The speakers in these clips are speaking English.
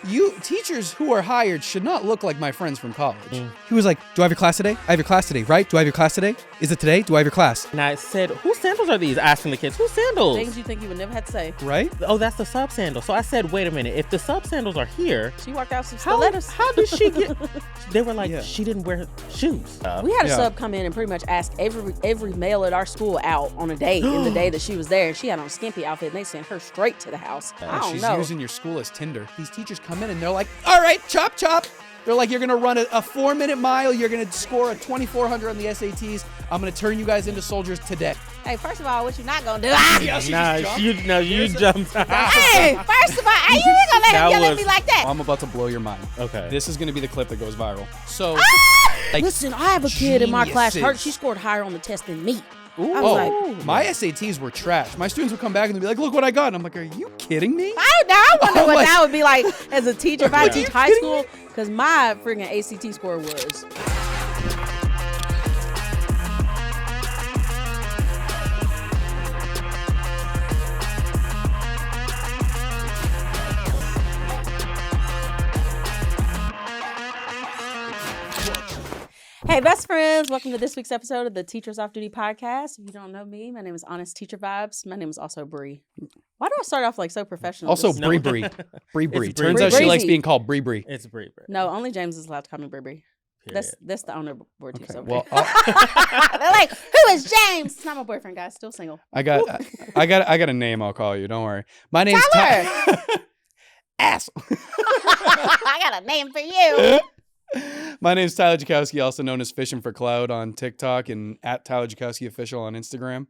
teachers who are hired should not look like my friends from college. He was like, do I have your class today? I have your class today, right? Do I have your class today? Is it today? Do I have your class? And I said, whose sandals are these? Asking the kids, whose sandals? Things you think you would never have to say. Right? Oh, that's the sub sandal. So I said, wait a minute. If the sub sandals are here, She walked out some stilettos. how did she get? They were like, she didn't wear shoes. We had a sub come in and pretty much ask every male at our school out on a date in the day that she was there. She had on a skimpy outfit and they sent her straight to the house. I don't She's know. using your school as Tinder. These teachers come in and they're like, all right, chop, chop. They're like, you're going to run a 4-minute mile. You're going to score a 2,400 on the SATs. I'm going to turn you guys into soldiers today. Hey, first of all, what you not going to do? You jumped. Hey, first of all, you ain't going to let him yell at me like that. I'm about to blow your mind. Okay. This is going to be the clip that goes viral. So, Listen, I have a kid in my class. geniuses. She scored higher on the test than me. Ooh. I was like, My SATs were trash. My students would come back and they'd be like, look what I got. And I'm like, are you kidding me? I wonder what like- that would be like as a teacher if I teach high school. Because my friggin' ACT score was. Hey, best friends. Welcome to this week's episode of the Teachers Off Duty podcast. If you don't know me, my name is Honest Teacher Vibes. My name is also Bree. Why do I start off like so professional? Also, This- Bree Bree. Bree Bree. It's Bree. Turns out she Bree. likes being called Bree Bree. It's Bree. No, only James is allowed to call me Bree Bree. Period. That's the owner board team. Okay, So well, they're like, who is James? It's not my boyfriend, guys. Still single. I got a name I'll call you. Don't worry. My name's Tyler. Ass. I got a name for you. My name's Tyler Jakowski, also known as Fishing for Cloud on TikTok and at Tyler Jakowski Official on Instagram.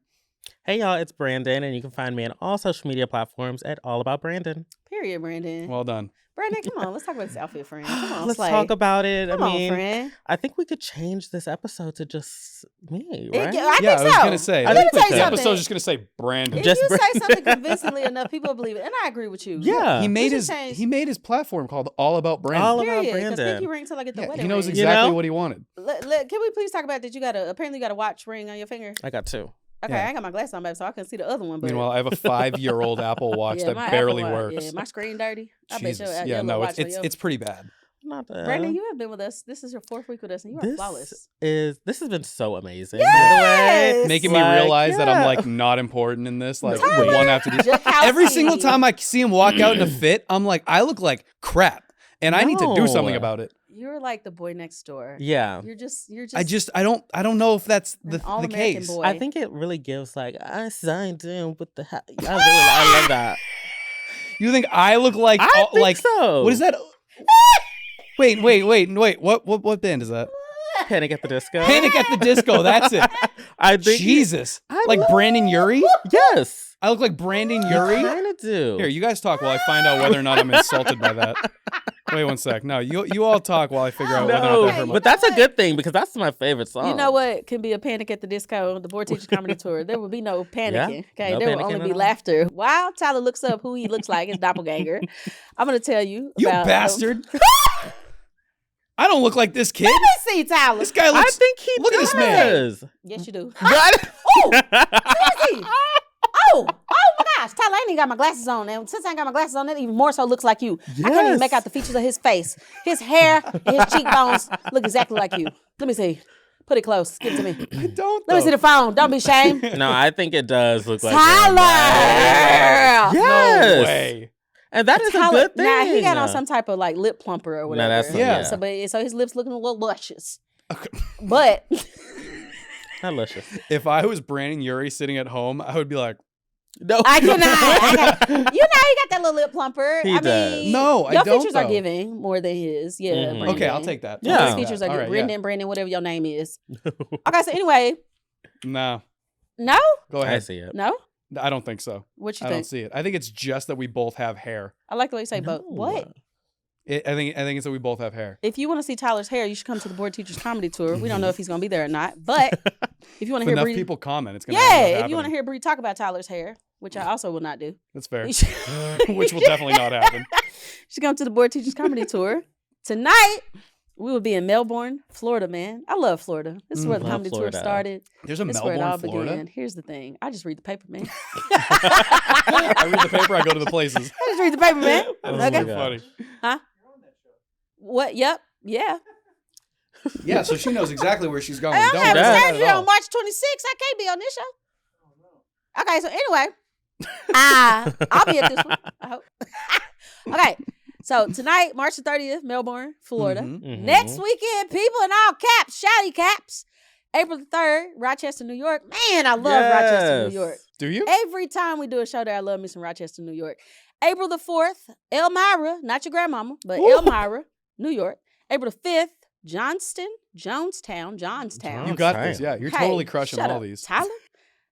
Hey y'all, it's Brandon, and you can find me on all social media platforms at All About Brandon. Period, Brandon. Well done. Brandon, come on. Let's talk about this outfit, friend. Come on, Let's Slay. talk about it. Come I on, mean, friend. I think we could change this episode to just me, I right? think I was so. gonna say. Let me tell you the something. episode's just gonna say Brandon. If Just you Brandon. say something convincingly enough, people will believe it. And I agree with you. Yeah. He made should change. his platform called All About Brandon. All About Period. Because Brandon. pinky ring till I get the Yeah, wedding he knows ring. exactly know? what he wanted. Can we please talk about that? Apparently you got a watch ring on your finger. I got two. Okay, Yeah. I ain't got my glasses on, babe, so I couldn't see the other one. But Meanwhile, I have a 5-year-old Apple Watch yeah, my that barely Apple Watch, works. Yeah, my screen dirty. I bet Jesus. your Yeah, little no, watch on it's pretty bad. Not bad. Brandon, you have been with us. This is your 4th week with us, and you are flawless. This has been so amazing. Yes! By the way. Making me Like, realize that I'm yeah. like not important in this. Like Tyler one after the Jakowski. Every single time I see him walk out in a fit, I'm like, I look like crap, and I need to do something No. about it. You're like the boy next door. Yeah. You're just. I don't know if that's an the all-American case. boy. I think it really gives like I signed in with the. I love that. You think I look like I think like so. what is that? Wait. What band is that? Panic at the Disco? Panic at the Disco. That's it. I think Jesus. I Like love- Brandon Urie? Yes. I look like Brandon Urie? Kind of do. Here, you guys talk while I find out whether or not I'm insulted by that. Wait one sec. No, you all talk while I figure out whether or not No, that hurt my but that's a good thing because that's my favorite song. You know what can be a Panic at the Disco, the Board Teachers Comedy Tour? There will be no panicking. Okay, no there will panicking only at be all. laughter. While Tyler looks up who he looks like, his doppelganger, I'm going to tell you. You about, bastard. I don't look like this kid. Let me see, Tyler. This guy I looks think he Look at this man. does. Yes, you do. What? Oh, seriously. Oh my gosh, Tyler, I ain't even got my glasses on. And since I ain't got my glasses on, it even more so looks like you. I can't even Yes. make out the features of his face. His hair and his cheekbones look exactly like you. Let me see. Put it close. Give it to me. I don't Let me see the phone. Don't be ashamed. No, I think it does look like Tyler! Yes. No way. And that is a Tyler, good thing. Now he got on some type of like lip plumper or whatever. that's- yeah. So his lips looking a little luscious. But Not luscious. If I was Brandon Urie sitting at home, I would be like, No. I cannot. You know he got that little lip plumper. He I does. mean, No, I your don't, features are though. giving more than his. Yeah. Mhm. Brandon. okay, I'll take that. Yeah. I'll His take features that. are All good. right, Brandon, whatever your name is. Okay, so anyway, yeah. No, no, go I ahead. see it. no. I don't think so. What you I think? don't see it. I think it's just that we both have hair. I like the way you say both. No. What? I think it's that we both have hair. If you want to see Tyler's hair, you should come to the Board Teachers Comedy Tour. We don't know if he's going to be there or not, but if you want to If hear enough Bree, people comment, it's gonna yeah, end up if you happening. want to hear Bree talk about Tyler's hair, which I also will not do, That's fair. you should, Which will definitely not happen. you should come to the Board Teachers Comedy Tour tonight. We would be in Melbourne, Florida, man. I love Florida. This is where the Love comedy Florida. tour started. There's a This is where it Melbourne, all Florida. began. Here's the thing. I just read the paper, man. I read the paper. I go to the places. I just read the paper, man. Oh Okay. my God. Huh? What? Yep. Yeah. Yeah, so she knows exactly where she's going. I'm Don't having worry about surgery it at all. on March 26th. I can't be on this show. Okay, so anyway, I'll be at this one. I hope. Okay, so tonight, March the 30th, Melbourne, Florida. Mhm. Mhm. Next weekend, people in all caps, shouty caps. April the 3rd, Rochester, New York. Man, I love Rochester, New Yes. York. Do you? Every time we do a show there, I love me some Rochester, New York. April the 4th, Elmira, not your grandmama, but Elmira, New York. April the 5th, Johnstown. You got this. Yeah, you're Hey, totally crushing shut all up, these. Tyler.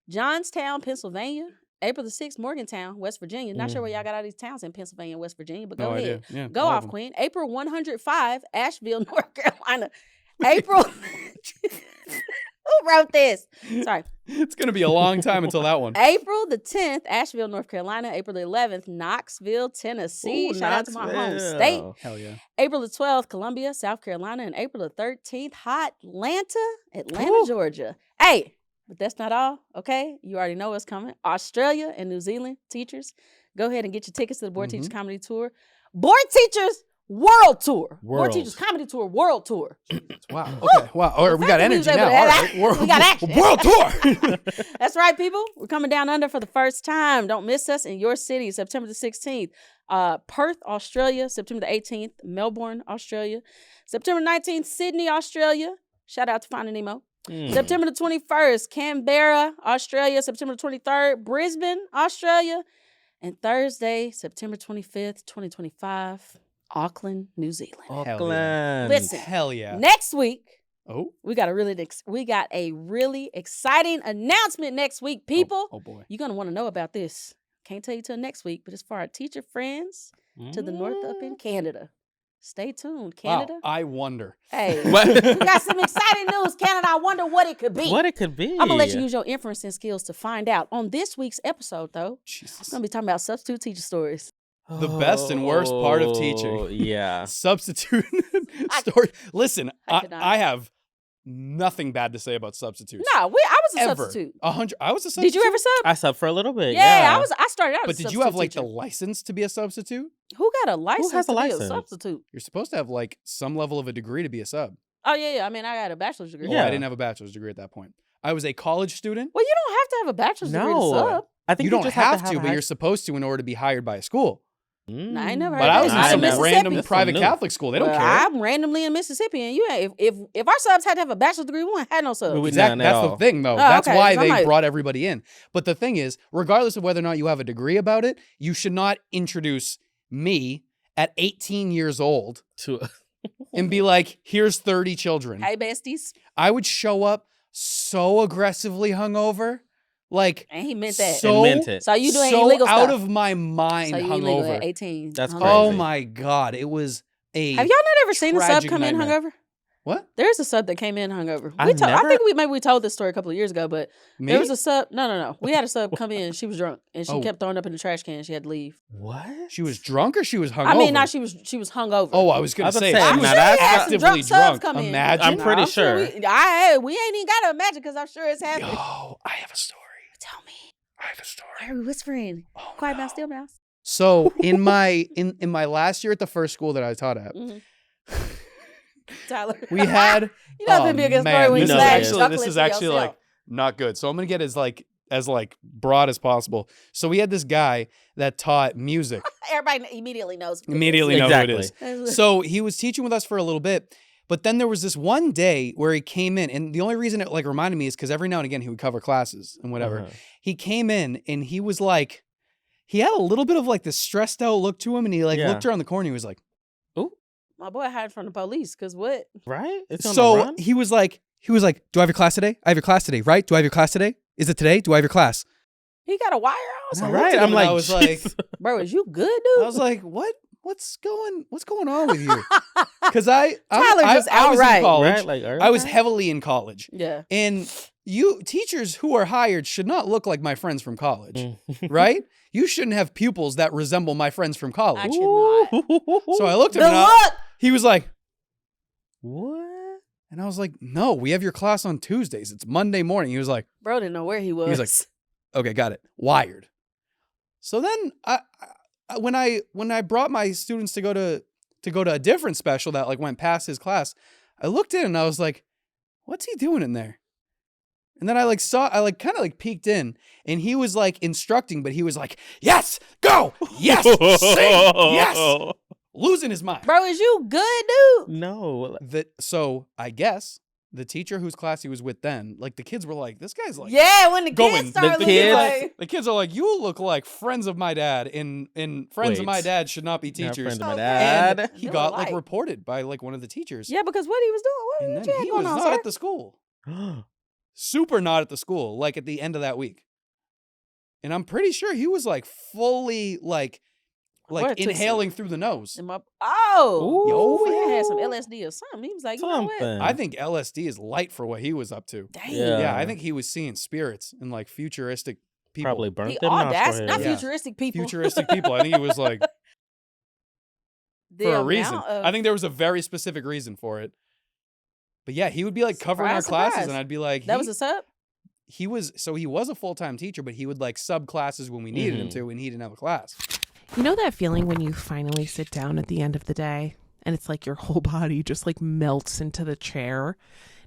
Johnstown, Pennsylvania. April the 6th, Morgantown, West Virginia. Not sure where y'all got all these towns in Pennsylvania and West Virginia, but go No ahead. idea. Yeah, Go all of off, them. Queen. April 105, Asheville, North Carolina. April. Who wrote this? Sorry. It's gonna be a long time until that one. April the 10th, Asheville, North Carolina. April the 11th, Knoxville, Tennessee. Ooh, Shout out to my home Knoxville. state. Hell yeah. April the 12th, Columbia, South Carolina. And April the 13th, Atlanta, Ooh. Georgia. Hey, but that's not all, okay? You already know what's coming. Australia and New Zealand teachers, go ahead and get your tickets to the Board Teachers Comedy Tour. Board Teachers World Tour. Board World. Teachers Comedy Tour World Tour. Wow. Okay. Wow. All right, we got fact that we was energy able now. to All have right. World, we got action. World tour. That's right, people. We're coming down under for the first time. Don't miss us in your city, September the 16th. Perth, Australia, September the 18th. Melbourne, Australia. September 19th, Sydney, Australia. Shout out to Finding Nemo. September the 21st, Canberra, Australia. September the 23rd, Brisbane, Australia. And Thursday, September 25th, 2025, Auckland, New Zealand. Auckland. Listen, Hell yeah. next week, Oh. we got a really exciting announcement next week, people. Oh boy. You're going to want to know about this. Can't tell you till next week, but it's for our teacher friends to the north up in Canada. Stay tuned, Canada. Wow. I wonder. Hey, What? we got some exciting news, Canada. I wonder what it could be. What it could be. I'm going to let you use your inferencing skills to find out. On this week's episode, though, Jesus. I'm going to be talking about substitute teacher stories. The best and worst part of teaching. Oh, Yeah. Substitute story. Listen, I could not. I have nothing bad to say about substitutes. No, I was a Ever. substitute. 100. I was a substitute. Did you ever sub? I subbed for a little bit. Yeah, I started out But as a did you substitute have like teacher. the license to be a substitute? Who got a license has a to be license? a substitute? You're supposed to have like some level of a degree to be a sub. Oh, yeah. I mean, I got a bachelor's degree. Oh, Yeah. I didn't have a bachelor's degree at that point. I was a college student. Well, you don't have to have a bachelor's degree to No. sub. I think You don't just have have to, a but high- you're supposed to in order to be hired by a school. No, I ain't never heard But of I was that. in I'm some Mississippi. random That's private new. Catholic school. They don't Well, care. I'm randomly in Mississippi, and you ain't. If our subs had to have a bachelor's degree, we wouldn't have no subs. We would- Exactly. None at That's the all. thing, though. Oh, That's okay, why 'cause I'm they like- brought everybody in. But the thing is, regardless of whether or not you have a degree about it, you should not introduce me at 18 years old to and be like, here's 30 children. Hey, besties. I would show up so aggressively hungover. Like, And he meant that. so, And meant it. So you doing so illegal out stuff. of my mind So you illegal hungover. at 18. That's hungover. crazy. Oh my God. It was a. Have y'all not ever seen a sub tragic come in nightmare. hungover? What? There's a sub that came in hungover. I I've never- think maybe we told this story a couple of years ago, but Me? there was a sub. No. We had a sub come in. She was drunk and she Oh. kept throwing up in the trash can. She had to leave. what? She was drunk or she was hungover? I mean, now she was hungover. Oh, I was going I to was say, gonna say, she was now that's- actively Drunk subs drunk. come in. Imagine. I'm pretty I'm sure. we ain't even got to imagine because I'm sure it's happening. Yo, I have a story. Tell me. I have a story. Why are we whispering? Oh, Quiet no. mouse, still mouse. So in my last year at the first school that I taught at, Mhm. Tyler. we had You know, it's gonna be a good story man, when you this is slash actually chocolate this is to actually yourself. like not good. So I'm gonna get as broad as possible. So we had this guy that taught music. Everybody immediately knows. what it is. Immediately know who it is. Exactly. So he was teaching with us for a little bit, but then there was this one day where he came in, and the only reason it like reminded me is because every now and again he would cover classes and whatever. Uh-huh. He came in and he was like, he had a little bit of like this stressed out look to him, and he like Yeah. looked around the corner. He was like, My boy hid from the police because what? Right? It's on the so run? he was like, do I have your class today? I have your class today, right? Do I have your class today? Is it today? Do I have your class? He got a wire And on. I Right, looked at him I'm and like, I was like, Jesus. Bro, is you good, dude? I was like, what's going on with you? Because I Tyler just I was in outright. college. Right? Like, I was Okay. heavily in college. Yeah. And you teachers who are hired should not look like my friends from college, Mm. right? You shouldn't have pupils that resemble my friends from college. I should not. So I looked at The him and look. he was like, What? And I was like, no, we have your class on Tuesdays. It's Monday morning. He was like, Bro didn't know where he was. He was like, okay, got it. Wired. So then when I brought my students to go to a different special that like went past his class, I looked in and I was like, what's he doing in there? And then I kind of like peeked in, and he was like instructing, but he was like, yes, go, yes, sing, yes, losing his mind. Bro, is you good, dude? No. So I guess the teacher whose class he was with then, like the kids were like, this guy's like, Yeah, when the going. kids start The looking kids- like, the kids are like, you look like friends of my dad, and friends of Wait. my dad should not be Not teachers. friends of my Okay. dad. And he They were got like like- reported by like one of the teachers. yeah, because what he was doing, And what then you had he going was on, not sir? at the school. Super not at the school, like at the end of that week. And I'm pretty sure he was like fully like Or took inhaling through the nose. Him up. Oh, Ooh. he had some LSD or something. He was like, you know what? Something. I think LSD is light for what he was up to. Dang. Yeah. Yeah, I think he was seeing spirits and like futuristic people. Probably burnt The them audacity, nostrils. not Yeah. futuristic people. Futuristic people. I think he was like The for a amount reason. of- I think there was a very specific reason for it. But yeah, he would be like covering our Surprise, classes, surprise. and I'd be like, that was a sub? he was a full-time teacher, but he would like sub classes when we needed him to, and he didn't have a class. You know that feeling when you finally sit down at the end of the day and it's like your whole body just like melts into the chair?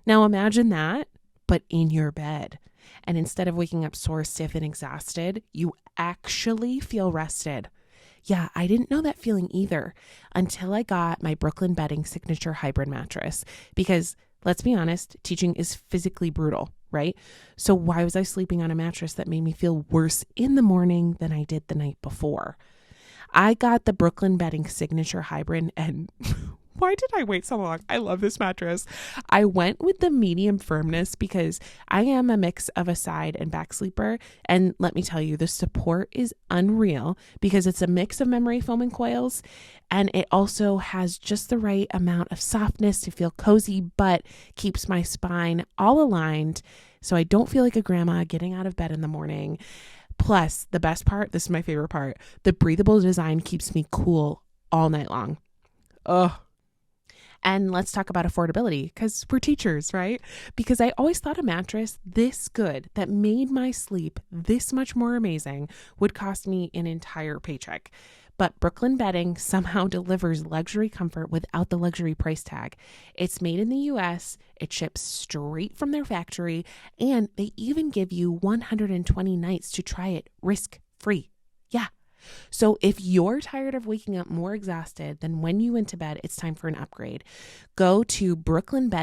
Now imagine that, but in your bed. And instead of waking up sore, stiff, and exhausted, you actually feel rested. Yeah, I didn't know that feeling either until I got my Brooklyn Bedding Signature Hybrid Mattress. Because let's be honest, teaching is physically brutal, right? So why was I sleeping on a mattress that made me feel worse in the morning than I did the night before? I got the Brooklyn Bedding Signature Hybrid, and why did I wait so long? I love this mattress. I went with the medium firmness because I am a mix of a side and back sleeper. And let me tell you, the support is unreal because it's a mix of memory foam and coils. And it also has just the right amount of softness to feel cozy, but keeps my spine all aligned so I don't feel like a grandma getting out of bed in the morning. Plus, the best part, this is my favorite part, the breathable design keeps me cool all night long. Ugh. And let's talk about affordability because we're teachers, right? Because I always thought a mattress this good that made my sleep this much more amazing would cost me an entire paycheck. But Brooklyn Bedding somehow delivers luxury comfort without the luxury price tag. It's made in the US, it ships straight from their factory, and they even give you 120 nights to try it risk-free. Yeah. So if you're tired of waking up more exhausted than when you went to bed, it's time for an upgrade. Go to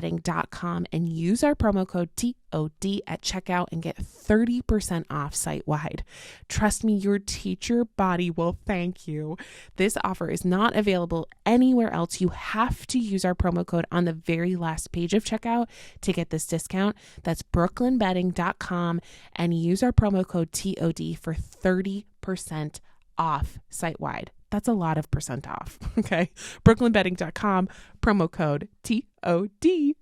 brooklynbedding.com and use our promo code TOD at checkout and get 30% off site-wide. Trust me, your teacher body will thank you. This offer is not available anywhere else. You have to use our promo code on the very last page of checkout to get this discount. That's brooklynbedding.com and use our promo code TOD for 30% off site-wide. That's a lot of percent off, okay? brooklynbedding.com, promo code TOD.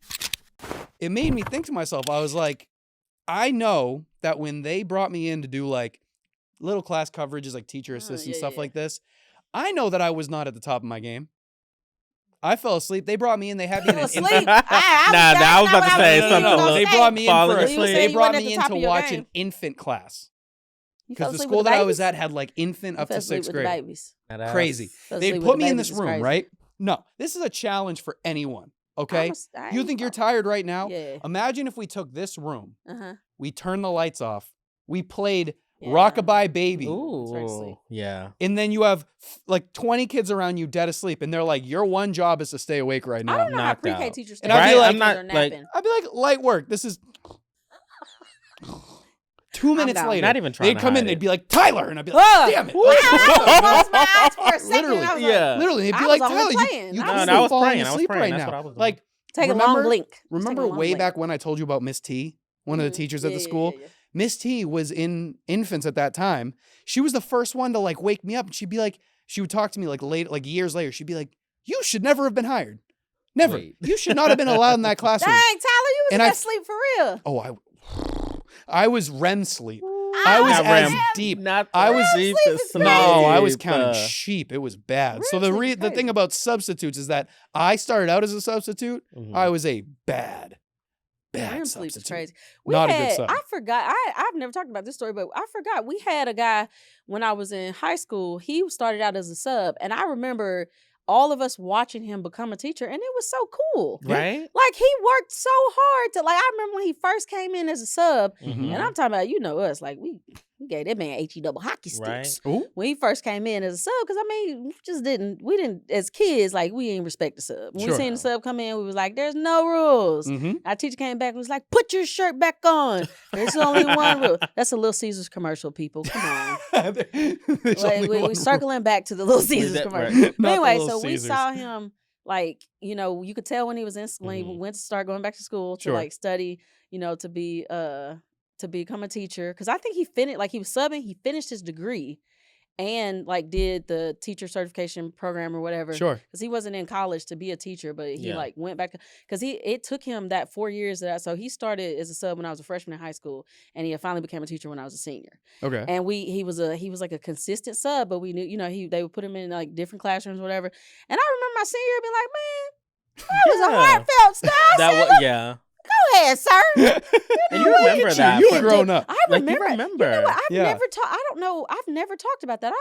It made me think to myself, I was like, I know that when they brought me in to do like little class coverages, like teacher assistant stuff like this, I know that I was not at the top of my game. I fell asleep. They brought me in. They had me in an Sleep. infant. I was about to say something. They brought me in Falling for asleep. they You brought wasn't at me the in top to of your watch game. an infant class. You fell Because the asleep school with that I was babies? at had like infant up Fell to asleep sixth with the grade. babies. Crazy. Fell They asleep put with me the in babies this is room, crazy. right? No, this is a challenge for anyone. Okay, I you ain't think you're fucking- tired right now? Yeah. Imagine if we took this room, Uh-huh. we turned the lights off, we played Yeah. Rockabye Baby, Ooh, yeah. and then you have like 20 kids around you dead asleep, and they're like, your one job is to stay awake right I now. don't know how Knocked pre-K out. teachers And I'd be stay like- when I'm they're not, like- napping. I'd be like, light work. This is 2 minutes down. later. Not even trying They'd to come in, hide they'd it. be like, Tyler, and I'd be like, Ugh. damn it. I almost closed my eyes for a second. Literally. I was like, Yeah. Literally, they'd be I like, was only Tyler, playing. you No, could no, be I was falling praying. I was asleep praying. right That's now. what I was doing. Like, Take a remember, long blink. Just take a remember long way blink. back when I told you about Miss T, one of the teachers at the school? Yeah. Miss T was in infants at that time. She was the first one to like wake me up, and she'd be like, she would talk to me like late, like years later. She'd be like, "You should never have been hired. Never. Wait. You should not have been allowed in that classroom." Dang, Tyler, you was And in I- that sleep for real. Oh, I was REM sleep. I was Not as ram- deep. Not I was deep sleep as is some No, I was deep, counting sheep. It was bad. So the Ram sleep is the thing crazy. about substitutes is that I started out as a substitute. Mhm. I was a bad REM sleep is substitute. crazy. Not a good sub. I forgot. I've never talked about this story, but I forgot. We had a guy when I was in high school. He started out as a sub, and I remember all of us watching him become a teacher, and it was so cool. Right? Like he worked so hard to I remember when he first came in as a sub, Mhm. and I'm talking about us, like we gave that man HE double hockey sticks Right. Ooh. when he first came in as a sub, because we didn't as kids, like we didn't respect the sub. When Sure. we seen the sub come in, we was like, there's no rules. Mm-hmm. Our teacher came back and was like, put your shirt back on. There's only one rule. That's a Little Caesars commercial, people. Come on. We circling back to the Little Caesars that commercial. right? But anyway, so we saw him, like, you could tell when he was when he Mhm. went to start going back to school to Sure. like study, to be to become a teacher. Because I think he finished, like he was subbing, he finished his degree and like did the teacher certification program or whatever. Sure. Because he wasn't in college to be a teacher, but he Yeah. like went back because it took him that 4 years so he started as a sub when I was a freshman in high school, and he finally became a teacher when I was a senior. Okay. And he was like a consistent sub, but we knew they would put him in like different classrooms or whatever. And I remember my senior year being like, man, that was a Yeah. heartfelt style. That was, yeah. Go ahead, sir. And you remember that. You but- grown up. I Like, you remember. remember. You know what? I've Yeah. never talked. I don't know. I've never talked about that.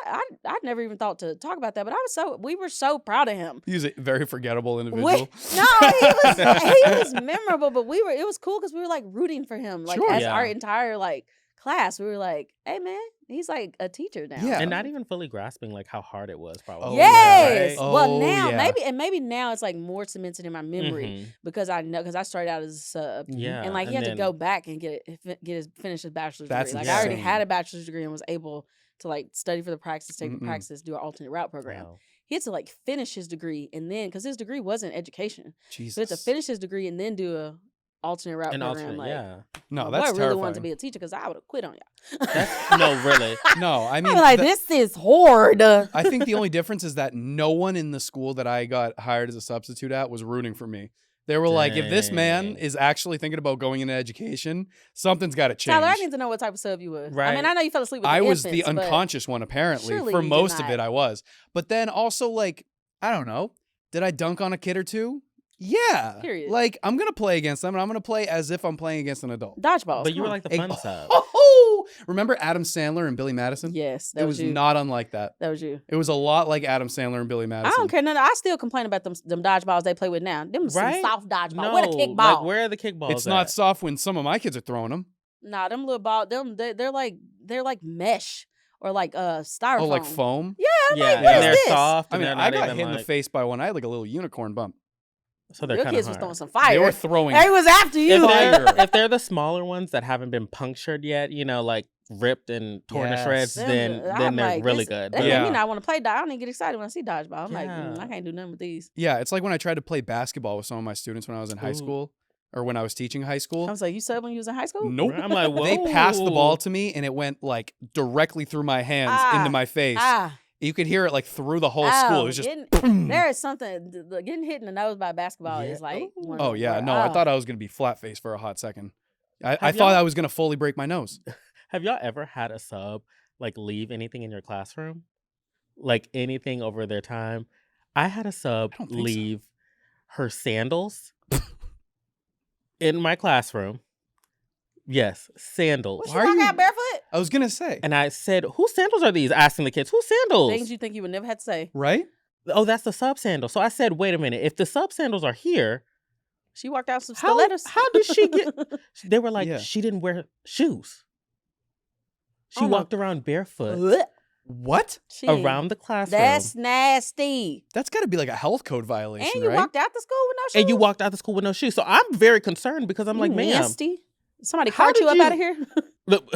I'd never even thought to talk about that. But we were so proud of him. He's a very forgettable We- individual. no, he was memorable. But it was cool because we were like rooting for him. Like Sure. as Yeah. our entire like class, we were like, hey man, he's like a teacher now. Yeah. And not even fully grasping like how hard it was, probably. Oh, Yes. right. Well, Oh, now yeah. maybe now it's like more cemented in my memory Mhm. because I started out as a sub. Yeah. And like he had to then- go back and finish his bachelor's That's degree. Like I already insane. had a bachelor's degree and was able to like study for the praxis, take Mm-mm. the praxis, do an alternate route program. Wow. He had to like finish his degree and then because his degree wasn't education, Jesus. so he had to finish his degree and then do a alternate route An program. alternate, like, yeah. No, my that's boy terrifying. really wanted to be a teacher because I would have quit on y'all. No, really. No, I mean, I'm like, the- this is hard. I think the only difference is that no one in the school that I got hired as a substitute at was rooting for me. They were like, if this man Dang. is actually thinking about going into education, something's got to change. Tyler, I need to know what type of sub you was. I Right. mean, I know you fell asleep with I the was the infants, but- unconscious one, apparently. surely For you did most of not. it, I was. But then also, like, I don't know. Did I dunk on a kid or two? Yeah. Period. Like, I'm going to play against them, and I'm going to play as if I'm playing against an adult. Dodgeballs. But you come were on. like the fun sub. Oh, remember Adam Sandler and Billy Madison? Yes, that It was was you. not unlike that. That was you. It was a lot like Adam Sandler and Billy Madison. I don't care none. I still complain about them dodgeballs they play with now. Them Right? some soft dodgeball. No, Where the kickball? like where are the kickballs? It's not at? soft when some of my kids are throwing them. Nah, them little ball. They're like mesh or like styrofoam. Oh, like foam? Yeah, I'm Yeah, like, and what is they're this? soft. I And mean, they're I not got even hit in the like- face by one. I had like a little unicorn bump. So they're Your kind of kids was hard. throwing some fire. They were throwing. They was after you. If they're the smaller ones that haven't been punctured yet, like ripped and torn to Yes. shreds, Them, then I'm they're like, really this- good. That But made Yeah. me not want to play. I don't even get excited when I see dodgeball. I'm like, Yeah. I can't do nothing with these. Yeah, it's like when I tried to play basketball with some of my students when I was in high Ooh. school or when I was teaching high I school. was like, you said when you was in high school? Nope. I'm like, whoa. They passed the ball to me and it went like directly through my hands into my face. You could hear it like through the whole school. It was just there is something getting hit in the nose by basketball Yeah. is like. one Oh of- yeah, where- no, I thought I was gonna be flat faced for a hot second. I Have thought y'all- I was gonna fully break my nose. Have y'all ever had a sub like leave anything in your classroom? Like anything over their time? I had a sub I don't think so. leave her sandals in my classroom. Yes, sandals. Was she Why are walking you- out barefoot? I was gonna say, And I said, whose sandals are these? Asking the kids, whose sandals? Things you think you would never have to say. right? Oh, that's the sub sandal. So I said, wait a minute. If the sub sandals are here, She walked out some How- stilettos. how did she get- they were like, Yeah. she didn't wear shoes. She Oh, no. walked around barefoot Blech. What? She- around the classroom. That's nasty. That's got to be like a health code violation, And you right? walked out the school with no shoes. and you walked out of school with no shoes. So I'm very concerned because I'm like, You ma'am. nasty. Somebody How cart you did up you- out of here. Look,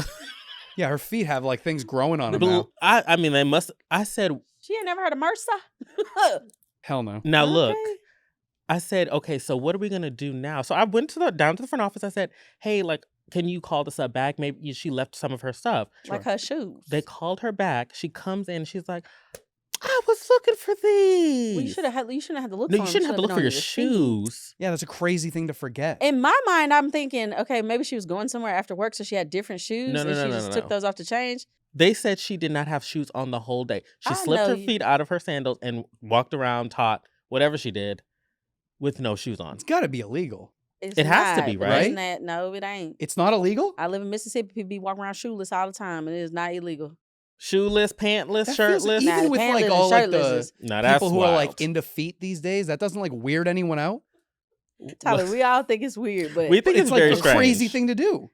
Yeah, her feet have like things growing on them now. I mean, they must. I said, She ain't never heard of MRSA. Hell no. now look. Okay. I said, okay, so what are we gonna do now? So I went down to the front office. I said, hey, like, can you call this up back? Maybe she left some of her stuff. Like her shoes. They called her back. She comes in. She's like, I was looking for these. Well, you shouldn't have had to look No, for you them. shouldn't have to look for your feet. shoes. Yeah, that's a crazy thing to forget. In my mind, I'm thinking, okay, maybe she was going somewhere after work, so she had different shoes, No, and she no, just no, took no. those off to change. They said she did not have shoes on the whole day. She I slipped know her you- feet out of her sandals and walked around, taught, whatever she did, with no shoes on. It's got to be illegal. It's It has to not, be, but right? isn't that- no, it ain't. It's not illegal? I live in Mississippi. People be walking around shoeless all the time, and it is not illegal. Shoeless, pantless, That feels- shirtless. Nah, even with pantless like and all like shirtless the is- No, that's people who are like wild. into feet these days, that doesn't like weird anyone out. Tyler, we all think it's weird, but We think It's it's like very a crazy strange. thing to do.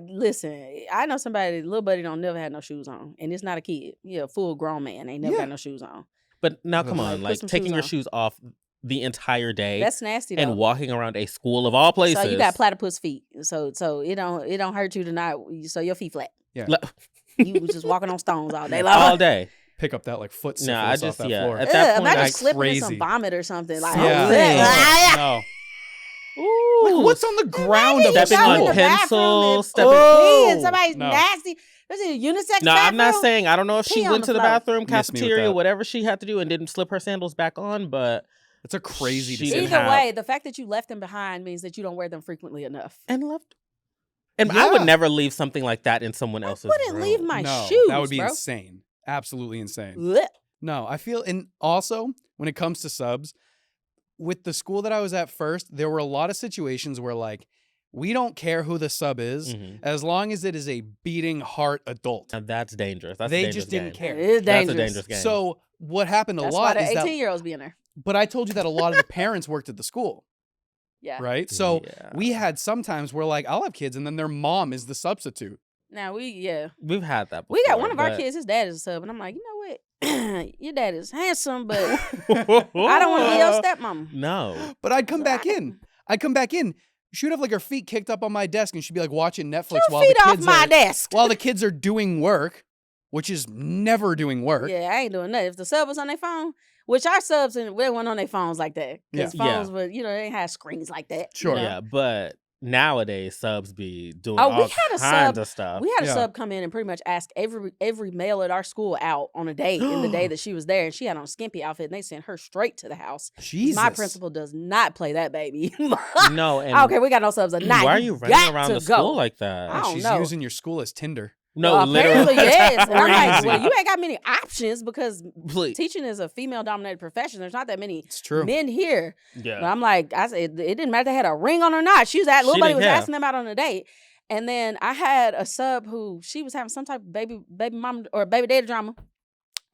listen. I know somebody, little buddy, don't never had no shoes on, and it's not a kid. Yeah, a full grown man. Ain't never Yeah. got no shoes on. But now, come Ugh. on, Put like some taking shoes your on. shoes off the entire day That's nasty though. and walking around a school of all places. So you got platypus feet. So it don't hurt you to not. So your feet flat. Le- You was just walking on stones all day all long. day. Pick up that like foot syphilis No, I off just that yeah. floor. At that point, Imagine like, slipping in some crazy. vomit or something. Like, Yeah. oh, No. Ooh, Like, what's on the ground of Imagine stepping you on go in the bathroom pencil, and stepping. pee in somebody's No. nasty. This is a unisex No, I'm not bathroom? saying. I don't know if she Pee on went the to the floor. bathroom, Miss me with cafeteria, that. whatever she had to do, and didn't slip her sandals back on. But It's a crazy She decision. didn't Either have- way, the fact that you left them behind means that you don't wear them frequently enough. and left. And I would Yeah. never leave something like that in someone else's wouldn't room. leave my No, shoes, that would be bro. insane. Absolutely insane. Blech. No, I feel, and also when it comes to subs, with the school that I was at first, there were a lot of situations where like, we don't care who the sub is, Mhm. as long as it is a beating heart adult. Now that's dangerous. That's a They dangerous just didn't game. care. It is That's dangerous. a dangerous game. So what happened a That's why lot the is that, 18-year-olds be in there. but I told you that a lot of the parents worked at the school, Yeah. right? So Yeah. we had sometimes where like, I'll have kids and then their mom is the substitute. Now we've had that before. we got one of our but- kids. His dad is a sub, and I'm like, you know what? Your dad is handsome, but I don't want to be your stepmom. No. But I'd come So back I- in. I'd come back in. She'd have like her feet kicked up on my desk and she'd be like watching Netflix Your while feet the off kids my are desk. while the kids are doing work, which is never doing work. Yeah, I ain't doing that. If the sub was on their phone, which our subs and they weren't on their phones like that, because Yeah. phones were, they ain't have screens like that. Sure. Yeah, but nowadays subs be doing Oh, we all had a kinds sub- of stuff. We had a Yeah. sub come in and pretty much ask every male at our school out on a date in the day that she was there, and she had on a skimpy outfit, and they sent her straight to the house. Jesus. My principal does not play that baby. No, and I don't care. We got no subs tonight. why are you running got around to the go. school like I that? don't She's know. using your school as Tinder. No, Well, literally. apparently, yes. And I'm like, Crazy. well, you ain't got many options because Please. teaching is a female-dominated profession. There's not that many It's true. men here. Yeah. But I'm like, I said, it didn't matter if they had a ring on or not. She was at, little She buddy didn't was care. asking them out on a date. And then I had a sub who she was having some type of baby mom or baby daddy drama.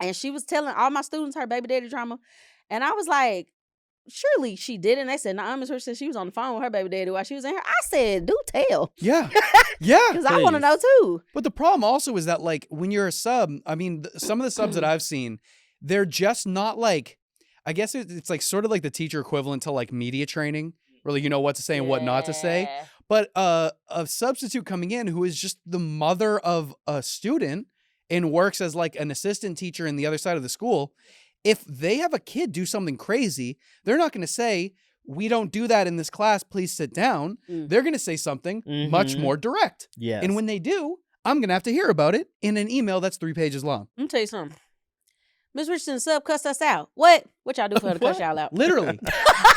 And she was telling all my students her baby daddy drama. And I was like, surely she didn't. They said, nah, Miss Rich said she was on the phone with her baby daddy while she was in here. I said, do tell. Yeah. Yeah. Because I want to know too. But the problem also is that like when you're a sub, I mean, some of the subs that I've seen, they're just not like, I guess it's like sort of like the teacher equivalent to like media training, where you know what to say and what not to say. Yeah. But a substitute coming in who is just the mother of a student and works as like an assistant teacher in the other side of the school, if they have a kid do something crazy, they're not going to say, we don't do that in this class, please sit down. Mm. They're going to say something much Mhm. more direct. Yes. And when they do, I'm going to have to hear about it in an email that's 3 pages long. Let me tell you something. Miss Richardson sub cussed us out. What y'all do for her to cuss What? y'all out? Literally.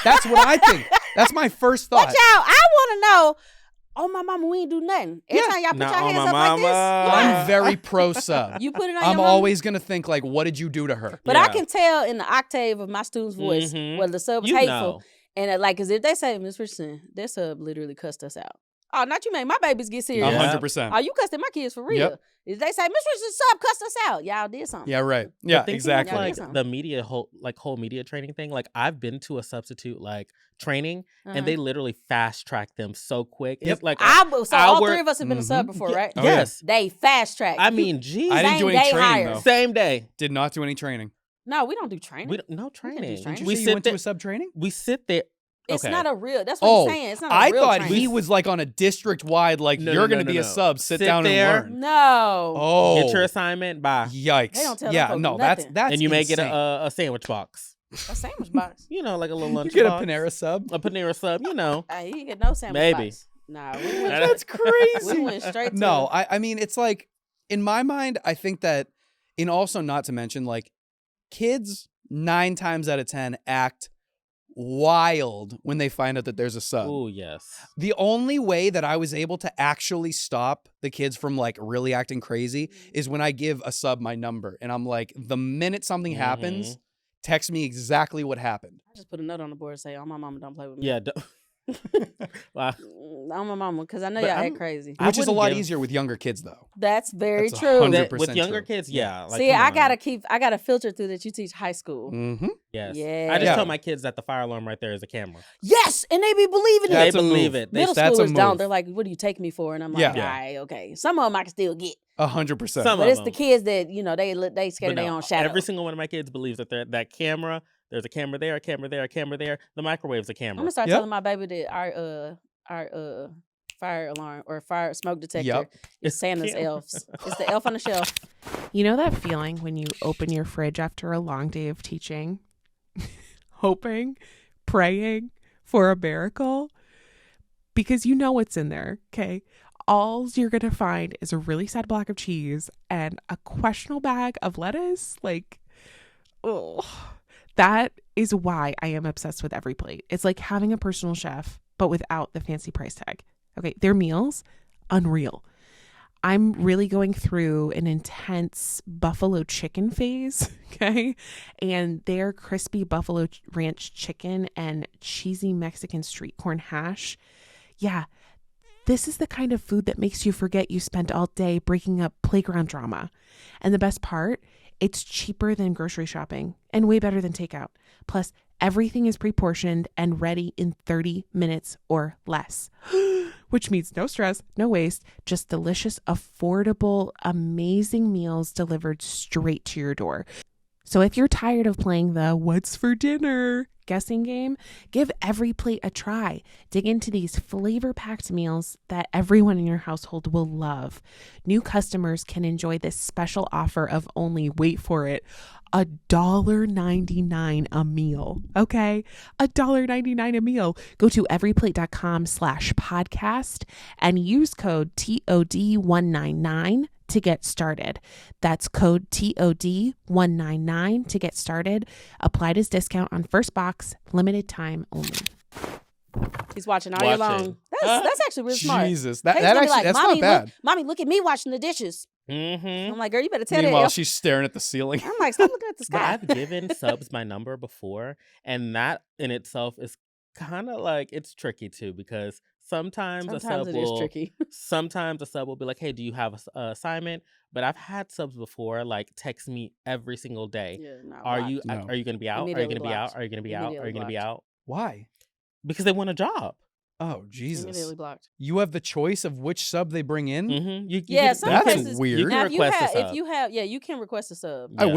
That's what I think. That's my first What thought. y'all? I want to know. Oh, my mama, we ain't do nothing. Every Yeah. time y'all put Not your on hands my up like this, mama. yeah. I'm very pro sub. You put it on I'm your mama. always going to think like, what did you do to her? But I Yeah. can tell in the octave of my student's voice Mhm. whether the sub was You hateful. know. And like, because if they say, Miss Richardson, their sub literally cussed us out. Oh, not you made my babies get serious. Yeah. 100%. Oh, you cussed at my kids for real. Yep. If they say, Miss Richardson sub cussed us out, y'all did something. Yeah, right. Yeah, Thinking of, exactly. Yeah, Like that's the media whole media training thing. Like I've been to a substitute like training, Uh-huh. and they literally fast track them so quick. Yep. It's like So all our- three of us have been a sub Mhm. before, right? Oh, yeah. yes. They fast track. I mean, geez. I didn't do Same any day training hire. though. Same day. Did not do any training. No, we don't do training. We don't, no do training. training. Did you We say you sit went to there. a sub training? We sit there. It's Okay. not a real. That's what Oh, he's saying. It's not a I real thought training. he was like on a district wide, like No, you're no, going no, to be no, a no. sub. Sit Sit down there. and learn. No. Oh, Get your assignment. Bye. yikes! They don't tell them yeah, folks no, that's nothing. And you may get insane. a sandwich box. A sandwich box. You know, like a little lunch You get a box. Panera sub. A Panera sub. You know. You didn't get no sandwich Maybe. box. Nah, we went, That's crazy. we went straight to No, I mean it's like in my mind, I think that, and also not to mention like kids 9 times out of 10 act wild when they find out that there's a sub. Oh, yes. The only way that I was able to actually stop the kids from like really acting crazy is when I give a sub my number and I'm like, the minute something happens, text me exactly what happened. I just put a note on the board and say, "Oh, my mama don't play with me." Yeah. Wow. I'm my mama because I know But y'all I'm- act crazy. I Which is a wouldn't lot give- easier with younger kids though. That's very That's true. 100% With younger true. kids, yeah. Like, See, come I on. gotta filter through that you teach high school. Mm-hmm. Yes. Yeah. I just Yeah. tell my kids that the fire alarm right there is a camera. Yes, and they be believing That's it. They a believe move. it. They Middle that's a schoolers don't. move. They're like, "What do you take me for?" And I'm like, Yeah. "All right, okay." Some of them I can still get, 100%. Some but of it's the them. kids that they scared But of their no, own shadow. every single one of my kids believes that that camera, there's a camera there, a camera there, a camera there. The microwave's a I'm camera. gonna start Yep. telling my baby that our fire alarm or fire smoke detector Yep. is Santa's camera. elves. It's the elf on the shelf. You know that feeling when you open your fridge after a long day of teaching, hoping, praying for a miracle? Because you know what's in there, okay? All you're going to find is a really sad block of cheese and a questionable bag of lettuce. Like, oh, that is why I am obsessed with Every Plate. It's like having a personal chef, but without the fancy price tag. Okay, their meals, unreal. I'm really going through an intense buffalo chicken phase, okay? And their crispy buffalo ranch chicken and cheesy Mexican street corn hash. Yeah, this is the kind of food that makes you forget you spent all day breaking up playground drama. And the best part, it's cheaper than grocery shopping and way better than takeout. Plus, everything is pre-portioned and ready in 30 minutes or less. Which means no stress, no waste, just delicious, affordable, amazing meals delivered straight to your door. So if you're tired of playing the what's for dinner guessing game, give Every Plate a try. Dig into these flavor-packed meals that everyone in your household will love. New customers can enjoy this special offer of only, wait for it, $1.99 a meal. Okay? $1.99 a meal. Go to everyplate.com/podcast and use code TOD199 to get started. That's code TOD199 to get started. Applied as discount on first box, limited time only. He's watching all year long. That's actually really smart. Jesus, He's that gonna be actually like, that's "Mommy, not bad. Look, Mommy, look at me washing the dishes." Mm-hmm. I'm like, "Girl, you better tell that Meanwhile, elf." she's staring at the ceiling. I'm like, "Stop looking at the But sky." I've given subs my number before, and that in itself is kind of like, it's tricky too, because sometimes a Sometimes sub it is will tricky. sometimes a sub will be like, "Hey, do you have a assignment?" But I've had subs before like text me every single day. Yeah, no, Are blocked. you No. are you going to be out? Are you Immediately going to be out? blocked. Are you going to be out? Are you Immediately going to be blocked. out? Why? Because they want a job. Oh, Jesus. Immediately blocked. You have the choice of which sub they bring in? Mm-hmm. Yeah, can, some That's places weird. You Now, can if you request a have, sub. if you have, yeah, you can request a sub. I Yeah.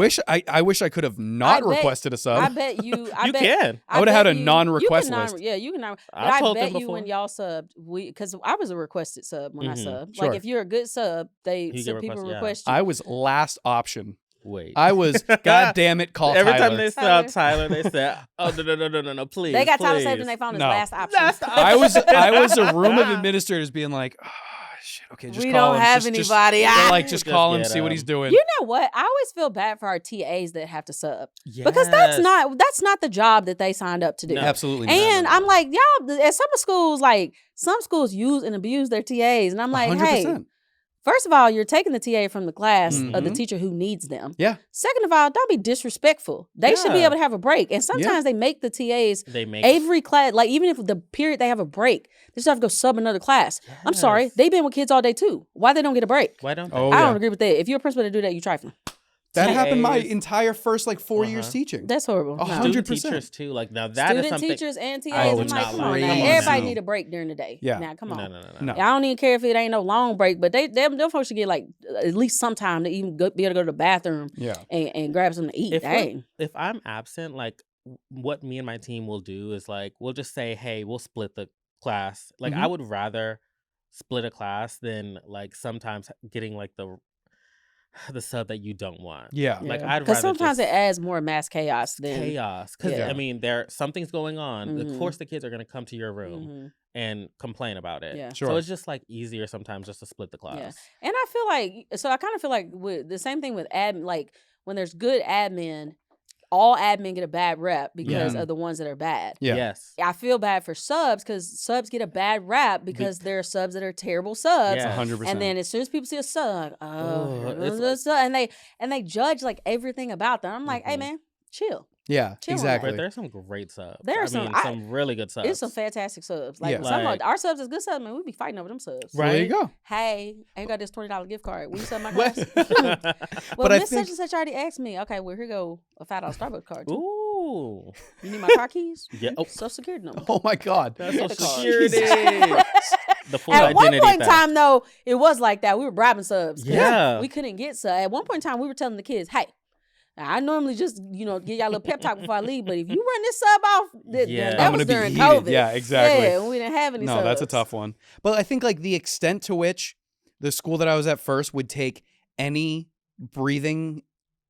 wish I could have not I bet- requested a I sub. bet you. You can. I would've had bet a you- non-request you can list. Yeah, you can. But I've I told bet them you when before. y'all subbed, because I was a requested sub when I Mhm. subbed. Sure. Like if you're a good sub, You some get people request- yeah. request you. I was last option. Wait. I was, God damn it, call Every Tyler. time they Tyler. saw Tyler, they said, "Oh no, please." They got Tyler please. saved in their phone as No. last option. Last I was a room of administrators being like, oh, shit, okay, just We call don't him. have Just- anybody. They're like, just Just call him, get see what him. he's doing. You know what? I always feel bad for our TAs that have to sub because that's not the job that they signed up to do. No. Absolutely not. And I'm like, y'all, at some schools, like some schools use and abuse their TAs, and I'm like, 100%. hey, first of all, you're taking the TA from the class of the Mhm. teacher who needs them. Yeah. Second of all, don't be disrespectful. They should be Yeah. able to have a break. And sometimes they make the TAs They make every class, like even if the period they have a break, they still have to go sub another class. I'm sorry, Yes. they've been with kids all day too. Why they don't get a break? Why don't they? Oh, I yeah. don't agree with that. If you're a principal to do that, you trifling. That happened my TAs. entire first 4 years Uh-huh. teaching. That's horrible. No. 100%. Student teachers too. Like now that is Student something. teachers and TAs. I I'm would like, not come on like. now. Come on Everybody now. need a break during the day. Yeah. Now, come on. No. I don't even care if it ain't no long break, but them folks should get like at least some time to even be able to go to the bathroom Yeah. and grab something to eat. Dang. If I'm absent, like what me and my team will do is like we'll just say, "Hey, we'll split the class." Like I Mhm. would rather split a class than like sometimes getting like the sub that you don't want. Yeah. Like Yeah. I'd Because rather sometimes just it adds more mass chaos than chaos. Because Yeah. I mean, something's going on. Mhm. Of course, the kids are going to come to your room Mhm. and complain about it. Yeah. So Sure. it's just like easier sometimes just to split the class. And I feel like I kind of feel like with the same thing with admin, like when there's good admin, all admin get a bad rep because Yeah. of the ones that are bad. Yeah. Yes. I feel bad for subs because subs get a bad rap because there are subs that are terrible subs. Yeah. 100%. And then as soon as people see a sub, Ugh, it's a sub, and they judge like everything about them. I'm like, hey man, chill. Yeah, Chill on exactly. But there's some great subs. There are I some- mean, I- some really good subs. It's some fantastic subs. Like, Yeah. some Like- of our subs is good subs, man. We be fighting over them subs. Well, there you go. Hey, I ain't got this $20 gift card. Will you sub my What? class? Well, But I Miss think- such and such already asked me. Okay, well, here go a $5 Starbucks card. too. Ooh. You need my car keys? Yeah. Oh, Social security number. Oh my God. that's Get the Social card. Security. Jesus The full At one identity point in theft. time, though, it was like that. We were bribing subs. 'cause Yeah. We couldn't get subs. At one point in time, we were telling the kids, hey, now, I normally just, give y'all a little pep talk before I leave, but if you run this sub off, Yeah. that I'm was gonna be during heated. COVID. Yeah, exactly. Yeah, we didn't have any No, subs. that's a tough one. But I think like the extent to which the school that I was at first would take any breathing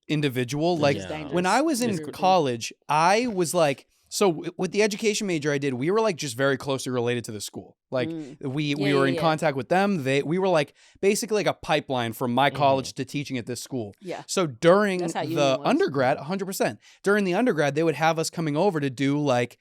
individual, like Yeah. when I was in It's- college, I was like, so with the education major I did, we were like just very closely related to the school. Like we Yeah, were yeah, in yeah. contact with them. We were like basically like a pipeline from my college to teaching at this school. Yeah. So during That's how the union was. undergrad, 100%, during the undergrad, they would have us coming over to do like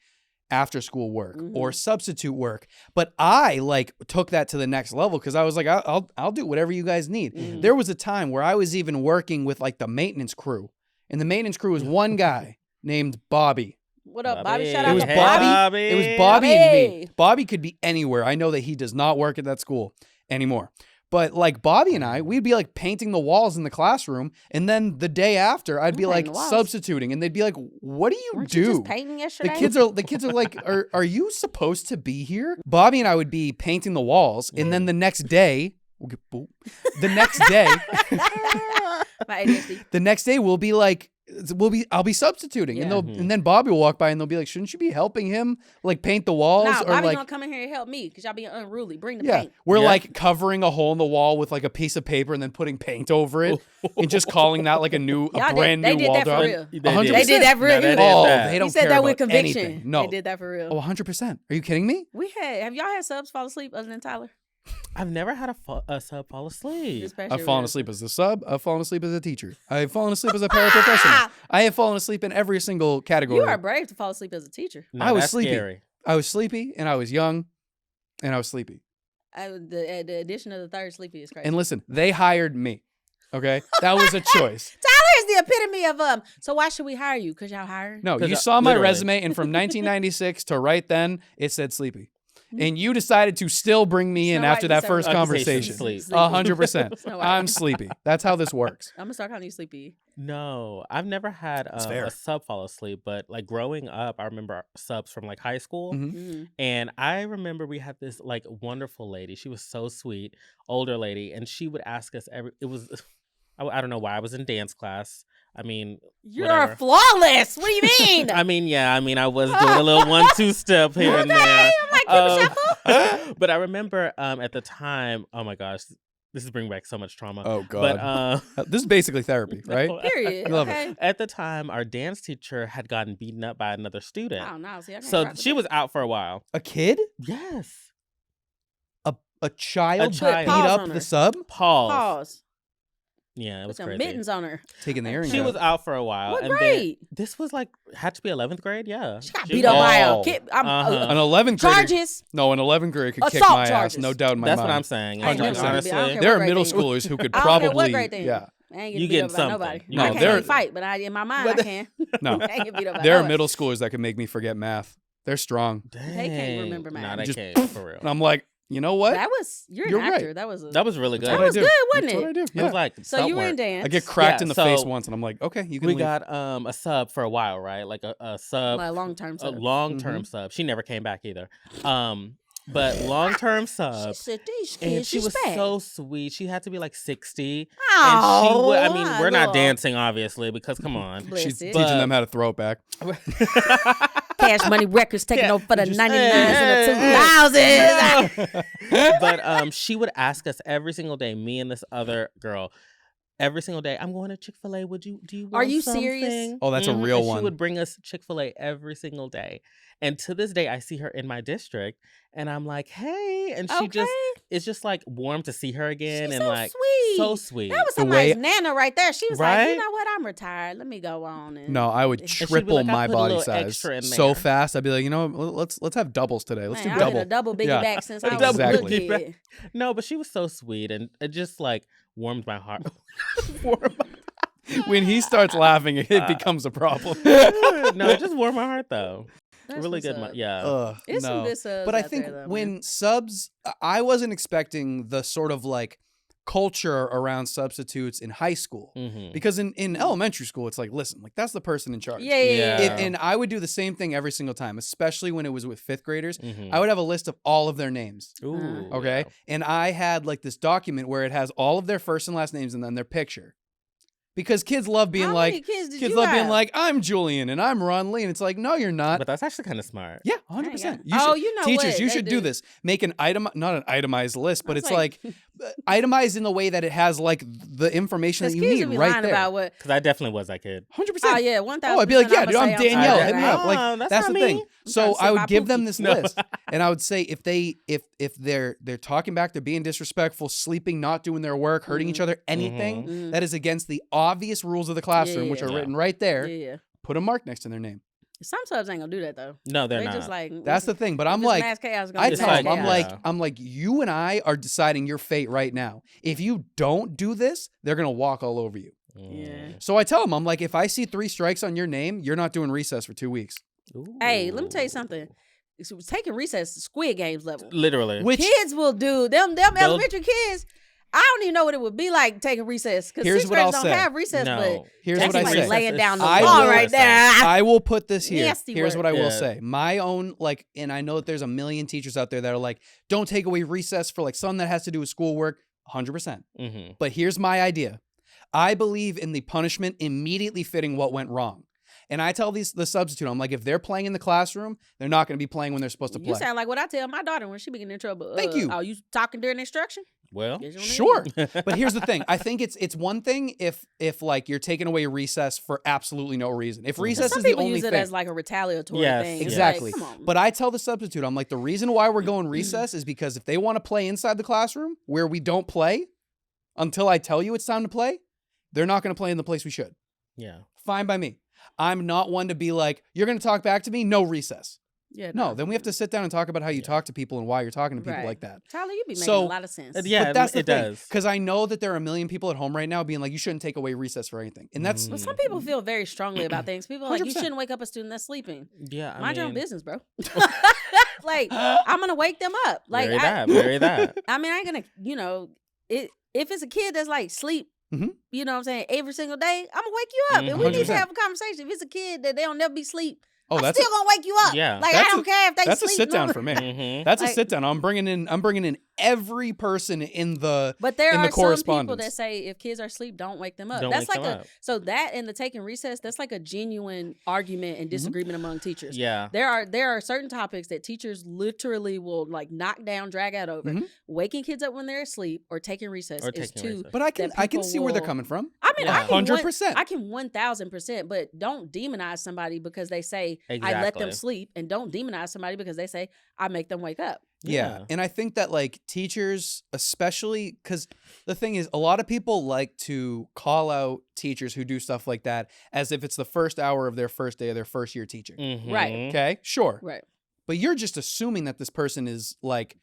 after school work or substitute work. But I like took that to the next level because I was like, I'll do whatever you guys need. There was a time where I was even working with like the maintenance crew, and the maintenance crew was one guy named Bobby. What up, Bobby? Bobby. Shout It out was to Hey, Bobby. Bobby. It was Bobby and me. Bobby. Bobby could be anywhere. I know that he does not work at that school anymore. But like Bobby and I, we'd be like painting the walls in the classroom, and then the day after, I'd be painting like the walls. substituting, and they'd be like, "What do you Weren't do?" you just painting The yesterday? kids are like, are you supposed to be here? Bobby and I would be painting the walls, and then the next day, the next day, My ADHD. the next day we'll be like, I'll be substituting, Yeah. and then Bobby will walk by and they'll be like, shouldn't you be helping him like paint the walls Nah, or Bobby's like. gonna come in here and help me because y'all being unruly. Bring the Yeah, paint. we're Yeah. like covering a hole in the wall with like a piece of paper and then putting paint over it and just calling that like a Y'all brand they new did wall that for job. real. 100%. They did that for real. No, that Oh, is that. they don't He said care that with about conviction. anything. No. They did that for real. Oh, 100%. Are you kidding me? Have y'all had subs fall asleep other than Tyler? I've never had a sub fall asleep. This past I've year, fallen really? asleep as a sub. I've fallen asleep as a teacher. I've fallen asleep as a paraprofessional. I have fallen asleep in every single category. You are brave to fall asleep as a teacher. No, I was that's sleepy. Scary. I was sleepy and I was young and I was sleepy. The addition of the third sleepy is crazy. And listen, they hired me. Okay? That was a choice. Tyler is the epitome of so why should we hire you? Because y'all hiring? No, 'Cause you saw my literally. resume, and from 1996 to right then, it said sleepy. And you decided to still bring me in Snow after White, you that said first sleepy. conversation. Sleep. 100%. Snow White. I'm sleepy. That's how this works. I'm gonna start calling you sleepy. No, I've never had fair. a sub fall asleep, but like growing up, I remember subs from like high school. Mhm. Mm. And I remember we had this like wonderful lady. She was so sweet, older lady, and she would ask us I don't know why I was in dance class. I mean, You're whatever. flawless. What do you mean? I mean, yeah. I mean, I was doing a little 1-2 step here and there. I'm like, Pippa But I remember at the time, oh my gosh, this is bringing back so much trauma. Oh, But God. This is basically therapy, right? Period. I love it. Okay. At the time, our dance teacher had gotten beaten up by another student. Oh no, see, I can't So rock with she that. was out for a while. A kid? Yes. A child child. beat Pause up on her. the sub? Pause. Pause. Yeah, it Put was some crazy. mittens on her. Taking the earring She out. was out for a while. What and grade? Then, this was like, had to be 11th grade, yeah. She got She beat was- up by a Oh. kid. Uh-huh. An 11th grader. Charges. No, an 11th grader could kick Assault my ass. charges. No doubt in my That's mind. what I'm saying. I ain't never 100%. gonna be- I don't Honestly, care There what are grade middle they in. schoolers who could I don't care probably. what grade they in. Yeah. I ain't You getting beat getting up by something. nobody. You No, I getting can't they're- even fight, but in my mind I can. No. I ain't get beat up by There are nobody. middle schoolers that can make me forget math. They're strong. They can't remember Dang. math. Nah, they Just- can't, for real. And I'm like, you know what? That was you're You're an right. actor. That was a, That was really good. That That's was what I do. good, wasn't That's what it? I do. It Yeah. was like so you were in stunt work. dance. I get cracked Yeah, in the so face once, and I'm like, okay, you can We leave. got a sub for a while, right? Like a sub, my long term. a long term sub. She never came back either. But long term sub. She said these And kids she is was bad. so sweet. She had to be like 60. And she Oh, would, I mean, we're not look. dancing, obviously, because come on. Bless She's it. teaching them how to throw it back. Cash Money Records taking Yeah, over for the just- 99s and the 2000s. But she would ask us every single day, me and this other girl, every single day. I'm going to Chick-fil-A. Do you want Are you something? serious? Oh, that's a real and one. She would bring us Chick-fil-A every single day. And to this day, I see her in my district, and I'm like, hey. And she it's just like warm to see her again. She's and so like, sweet. so sweet. That was The somebody's way- nana right there. She was like, Right? you know what? I'm retired. Let me go on. And No, I would and she'd be triple like, "I my put a body little size extra in so there." fast. I'd be like, let's have doubles today. Let's Man, do I've been double. a double biggie Yeah. back since I was Double a little Exactly. biggie kid. No, but she was so sweet, and it just like warmed my heart. When he starts laughing, it becomes a problem. No, it just warmed my heart though. That's Really what's good. up. Yeah. Ugh, It's some no. good subs But I out think there, though, when man. subs, I wasn't expecting the sort of like culture around substitutes in high school. Mm-hmm. Because in elementary school, it's like, listen, like that's the person in charge. Yeah. And I would do the same thing every single time, especially when it was with fifth graders. Mm-hmm. I would have a list of all of their names. Ooh, Okay. And I had like this document where it has all of their first and last names and then their picture. Because kids love being How like, many kids did kids you love being have? like, I'm Julian and I'm Ron Lee. And it's like, no, you're not. But that's actually kind of smart. Yeah, Dang, 100%. yeah. You know teachers, what? you They should do do. this. Make an item, not an itemized list, but I was it's like itemized in the way that it has like the information that Because you kids need would be right lying there. about what. Because I definitely was that kid. 100%. Oh yeah, 1,000%. Oh, I'd be like, yeah, I'ma dude, I'm say Danielle. sorry. Hit me up. Oh, Like that's that's not the me. thing. trying So to I save would my give them pookie. this No. list, and I would say if they're talking back, they're being disrespectful, sleeping, not doing their work, hurting each other, anything Mhm. that is against the obvious rules of the classroom, which are Yeah. written right there, Yeah. put a mark next to their name. Some subs ain't gonna do that though. No, they're They not. just like That's the thing. But I'm if it's like, mass chaos, it's gonna I be It's tell mass them, like, I'm chaos. like, yeah. I'm like, you and I are deciding your fate right now. If you don't do this, they're gonna walk all over you. Yeah. So I tell them, I'm like, if I see 3 strikes on your name, you're not doing recess for 2 weeks. Hey, let me tell you Ooh. something. It's taking recess to Squid Games level. Literally. Which Kids will do them elementary kids. I don't even know what it would be like taking recess because Here's sixth what I'll graders don't say. have recess, No. but here's that's what I like say. laying down the I law will- right there. I will put this here. Nasty Here's work. what I will Yeah. say. My own, like, and I know that there's a million teachers out there that are like, don't take away recess for like something that has to do with schoolwork. 100%. Mm-hmm. But here's my idea. I believe in the punishment immediately fitting what went wrong. And I tell the substitute, I'm like, if they're playing in the classroom, they're not going to be playing when they're supposed to You play. sound like what I tell my daughter when she be getting in trouble. Thank you. Oh, you talking during instruction? Well, Guess you don't need Sure. it. But here's the thing. I think it's one thing if like you're taking away recess for absolutely no reason. If recess Some is the people only use it thing. as like a retaliatory Yes, thing. It's Exactly. Like, come on. But I tell the substitute, I'm like, the reason why we're going recess is because if they want to play inside the classroom where we don't play until I tell you it's time to play, they're not going to play in the place we should. yeah. Fine by me. I'm not one to be like, you're going to talk back to me? No recess. yeah, No, then we have to sit down and talk about how you Yeah. talk to people and why you're talking to people Right. like that. Tyler, you be making So- a lot of sense. Yeah, but that's the it thing. does. Because I know that there are a million people at home right now being like, you shouldn't take away recess for anything. And that's But some people feel very strongly about things. People are like, you 100%. shouldn't wake up a student that's sleeping. Yeah. Mind your own business, bro. Like, I'm gonna wake them up. Like, Very that. I mean, I ain't gonna, if it's a kid that's like sleep, Mhm. you know what I'm saying, every single day, I'm gonna wake you up. And we need to 100%. have a conversation. If it's a kid that they don't never be sleep, oh, I'm that's still gonna wake you up. Yeah. Like, I That's don't care if they that's a sleep. sit down no- for me. Mm-hmm. That's a Like- sit down. I'm bringing in every person in the But there in the are some people correspondence. that say if kids are asleep, don't wake them up. Don't That's wake like them a up. so that and the taking recess, that's like a genuine argument and disagreement among teachers. Yeah. There are certain topics that teachers literally will like knock down, drag out over. Mhm. Waking kids up when they're asleep or taking recess Or is taking two. recess. But I can that I can people see where they're will- coming from. I mean, Yeah. I can 100%. I can 1,000%, but don't demonize somebody because they say I let them Exactly. sleep, and don't demonize somebody because they say I make them wake up. Yeah. And I think that like teachers, especially because the thing is, a lot of people like to call out teachers who do stuff like that as if it's the first hour of their first day of their first year teaching. Mhm. Right. Okay, sure. Right. But you're just assuming that this person is like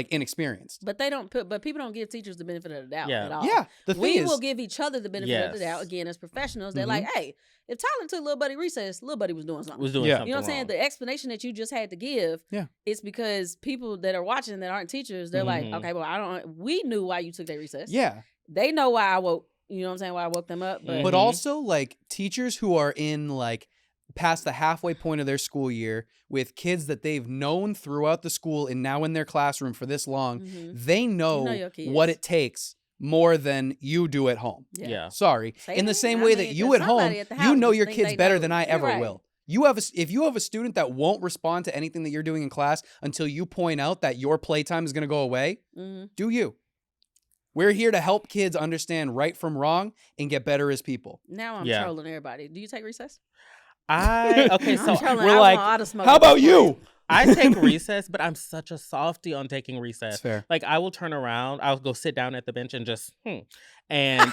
inexperienced. But they don't put. But people don't give teachers the benefit of the doubt Yeah. at all. Yeah. The thing We is, will give each other the benefit of the doubt. Yes. Again, as professionals, they're Mhm. like, hey, if Tyler took little buddy recess, little buddy was doing something. Was doing Yeah. something You know what I'm saying? wrong. The explanation that you just had to give, Yeah. it's because people that are watching that aren't teachers, they're like, Mhm. okay, well, we knew why you took that recess. yeah. They know why I woke. You know what I'm saying? Why I woke them up. But But Mhm. also like teachers who are in like past the halfway point of their school year with kids that they've known throughout the school and now in their classroom for this long, Mhm. they know your kids. what it takes more than you do at home. Yeah. Sorry. Say in the that. same I way mean, that you there's at home, somebody at the you house know that your think kids they better know. than I You're ever right. will. If you have a student that won't respond to anything that you're doing in class until you point out that your playtime is going to go away, Mhm. do you. We're here to help kids understand right from wrong and get better as people. Now I'm Yeah. trolling everybody. Do you take recess? Okay, so I'm trolling. we're I like, want all the smoke How at this about you? point. I take recess, but I'm such a softie on taking recess. That's fair. Like I will turn around, I'll go sit down at the bench and just and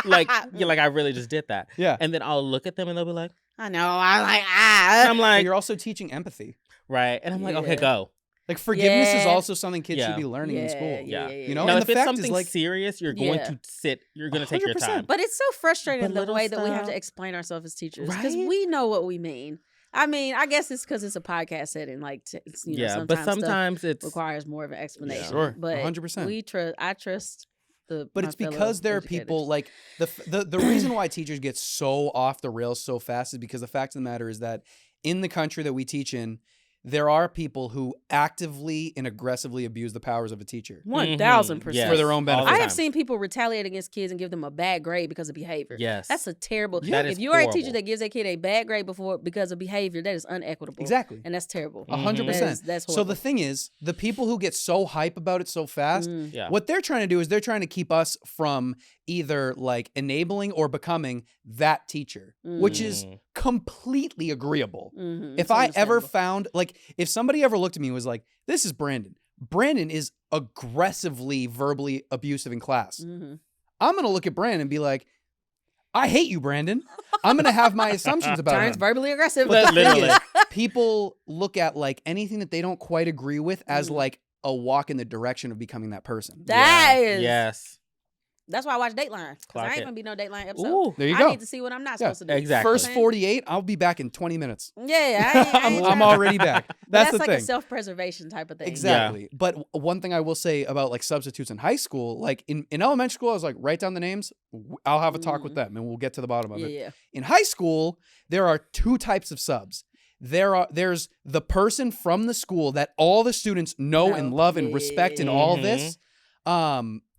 like I really just did that. Yeah. And then I'll look at them and they'll be like, I know. I'm like, and I'm But like, you're also teaching empathy. right, and I'm like, okay, Yeah. go. Like forgiveness is Yeah. also something kids Yeah. should be learning in school. Yeah. You know, Now, and if the it's fact is something like, serious, you're going Yeah. to sit. You're going to take your 100%. time. But it's so frustrating But the little way that we have to stuff. explain ourselves as teachers because Right? we know what we mean. I mean, I guess it's because it's a podcast setting. Like, you know, Yeah, sometimes but stuff sometimes it's requires more of an explanation. Sure, but 100%. we trust. I trust the. but my it's fellow because there are people educators. like the reason why teachers get so off the rails so fast is because the fact of the matter is that in the country that we teach in, there are people who actively and aggressively abuse the powers of a teacher 1000%. Yes. for their own All the benefit. I time. have seen people retaliate against kids and give them a bad grade because of behavior. Yes. That's a terrible. That if is you are a teacher horrible. that gives a kid a bad grade because of behavior, that is unequitable. Exactly. And that's terrible. 100%. That's So horrible. the thing is, the people who get so hype about it so fast, Yeah. what they're trying to do is they're trying to keep us from either like enabling or becoming that teacher, which is Mm. completely agreeable. Mhm, If it's I ever understandable. found, like, if somebody ever looked at me and was like, this is Brandon. Brandon is aggressively verbally abusive in class. Mhm. I'm going to look at Brandon and be like, I hate you, Brandon. I'm going to have my assumptions about Turns him. verbally aggressive. But the thing Literally. is, people look at like anything that they don't quite agree with as Mhm. like a walk in the direction of becoming that person. That Yeah. is. Yes. That's why I watch Dateline. Because I Clock ain't it. gonna be no Dateline episode. Ooh. There you I go. need to see what I'm not Yeah, supposed to do. exactly. First Okay? 48, I'll be back in 20 minutes. Yeah, I ain't I'm trying to- already back. But That's the like thing. a self-preservation type of thing. Exactly. But one thing I will say about like substitutes in high school, like in elementary school, I was like, write down the names. I'll have a talk with them and we'll get to the bottom of Yeah, it. yeah. In high school, there are two types of subs. There's the person from the school that all the students know and love and respect and all this.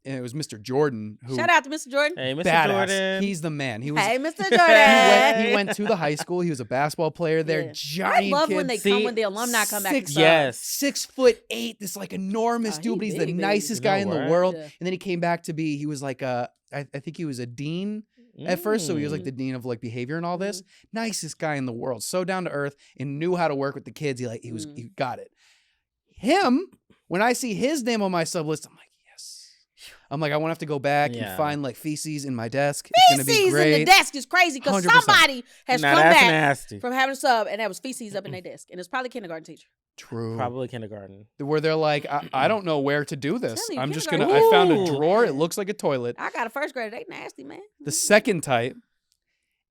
And it was Mr. Jordan who Shout out to Mr. Jordan. Hey, Mr. badass. Jordan. He's the man. He was Hey, Mr. he Jordan. went to the high school. He was a basketball player there. Yeah. I Giant love kid. when they See, come when the alumni come back. six- and sub. yes. 6'8", this like enormous Oh, dude, but he he's the big, nicest big. guy in the No, world. yeah. And then he came back to be, he was like I think he was a dean at first, so he was like Mm. the dean of like behavior and all this. Nicest guy in the world, so down to earth and knew how to work with the kids. He got it. Him, when I see his name on my sub list, I'm like, yes. I'm like, I won't have to go back Yeah. and find like feces in my desk. It's gonna be Feces great. in the desk is crazy because 100%. somebody has Now come that's back nasty. from having a sub and that was feces up in their desk. And it's probably a kindergarten teacher. True. Probably kindergarten. Where they're like, I don't know where to do this. telling you, I'm just kindergarten- I found a Ooh. drawer. It looks like a toilet. I got a first grader. They nasty, man. The second type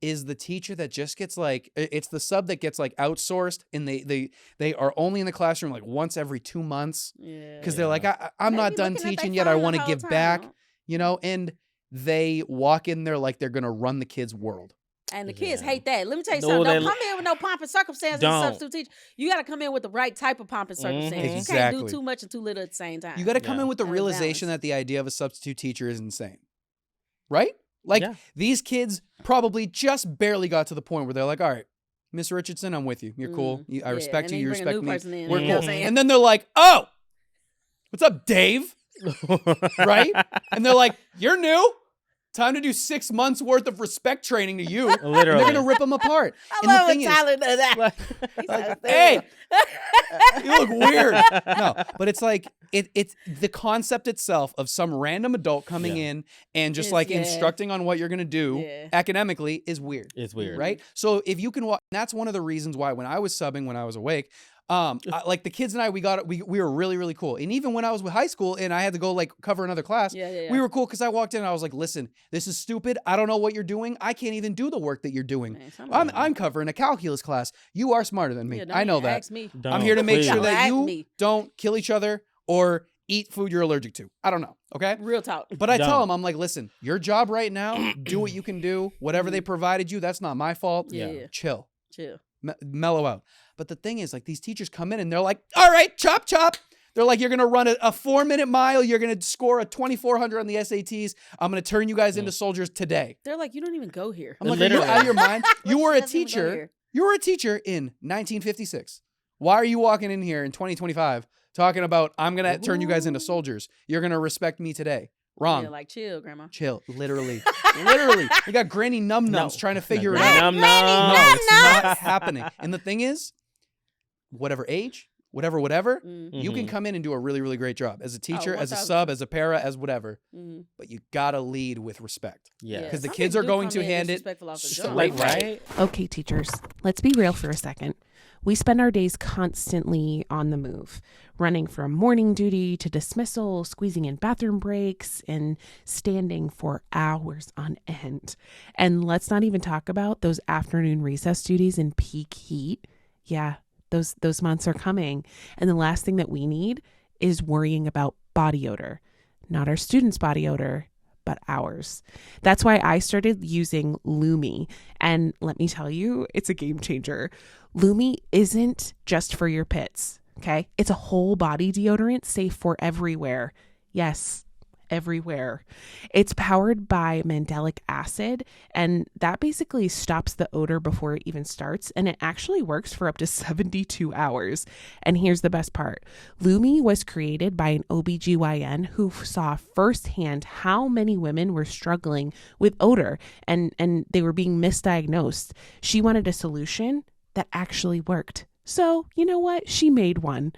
is the teacher that just gets like, it's the sub that gets like outsourced and they are only in the classroom like once every 2 months Yeah. because they're like, I'm They not be done looking at they teaching yet. I phone the want to whole give time. back, you know, and they walk in there like they're going to run the kids' world. And the kids Yeah. hate that. Let me tell you No, something. Don't they- come in with no pomp and circumstance as a Don't. substitute teacher. You got to come in with the right type of pomp and circumstance. You can't Exactly. do too much and too little at the same time. You got to come Yeah. in with the Gotta realization balance. that the idea of a substitute teacher is insane. Right? Like Yeah. these kids probably just barely got to the point where they're like, all right, Miss Richardson, I'm with you. You're cool. Mhm. I Yeah, respect and you. then You bring a respect new me. person in, We're you know cool. what I'm saying? And then they're like, oh, what's up, Dave? Right? And they're like, you're new? Time to do 6 months worth of respect training to you. And Literally. they're going to rip them apart. I And the love when thing is, Tyler does that. Like- He sounds hey, stupid. you look weird. No, but it's like it's the concept itself of some random adult coming Yeah. in and just It's- like yeah. instructing on what you're gonna do Yeah. academically is weird. It's weird. Right? So if you can that's one of the reasons why when I was subbing when I was awake, like the kids and I, we were really, really cool. And even when I was with high school and I had to go like cover another class, Yeah. we were cool because I walked in and I was like, listen, this is stupid. I don't know what you're doing. I can't even do the work that you're doing. Man, somebody- I'm covering a calculus class. You are smarter than me. Yeah, don't I know even that. ask me. I'm here to make please. sure Don't that ask you me. don't kill each other or eat food you're allergic to. I don't know. Okay. Real talk. But I tell Don't. them, I'm like, listen, your job right now, do what you can do. Whatever they provided you, that's not my fault. Yeah. Chill. Chill. Mellow out. But the thing is, like, these teachers come in and they're like, all right, chop, chop. They're like, you're going to run a 4-minute mile. You're going to score a 2,400 on the SATs. I'm going to turn you guys into soldiers today. They're like, you don't even go here. I'm like, are you Literally. out of your mind? You were a Doesn't even go teacher. here. You were a teacher in 1956. Why are you walking in here in 2025 talking about, I'm going to turn you guys into soldiers? You're going to respect me today. Wrong. Yeah, like chill, grandma. Chill. Literally. Literally. We got Granny Num Nums trying to figure it out. Num No, num. it's not happening. And the thing is, whatever age, whatever, you can come in and do a really, really great job as a teacher, as a 1000%. sub, as a para, as whatever. Mm-hmm. But you gotta lead with respect. Yeah. Because the Some kids people are do going come to in hand it disrespectful off the straight jump. Like, back. right? Okay, teachers, let's be real for a second. We spend our days constantly on the move, running from morning duty to dismissal, squeezing in bathroom breaks, and standing for hours on end. And let's not even talk about those afternoon recess duties in peak heat. Yeah, those months are coming. And the last thing that we need is worrying about body odor. Not our students' body odor, but ours. That's why I started using Lumi. And let me tell you, it's a game changer. Lumi isn't just for your pits, okay? It's a whole body deodorant safe for everywhere. Yes, everywhere. It's powered by mandelic acid, and that basically stops the odor before it even starts, and it actually works for up to 72 hours. And here's the best part. Lumi was created by an OBGYN who saw firsthand how many women were struggling with odor and they were being misdiagnosed. She wanted a solution that actually worked. So, you know what? She made one.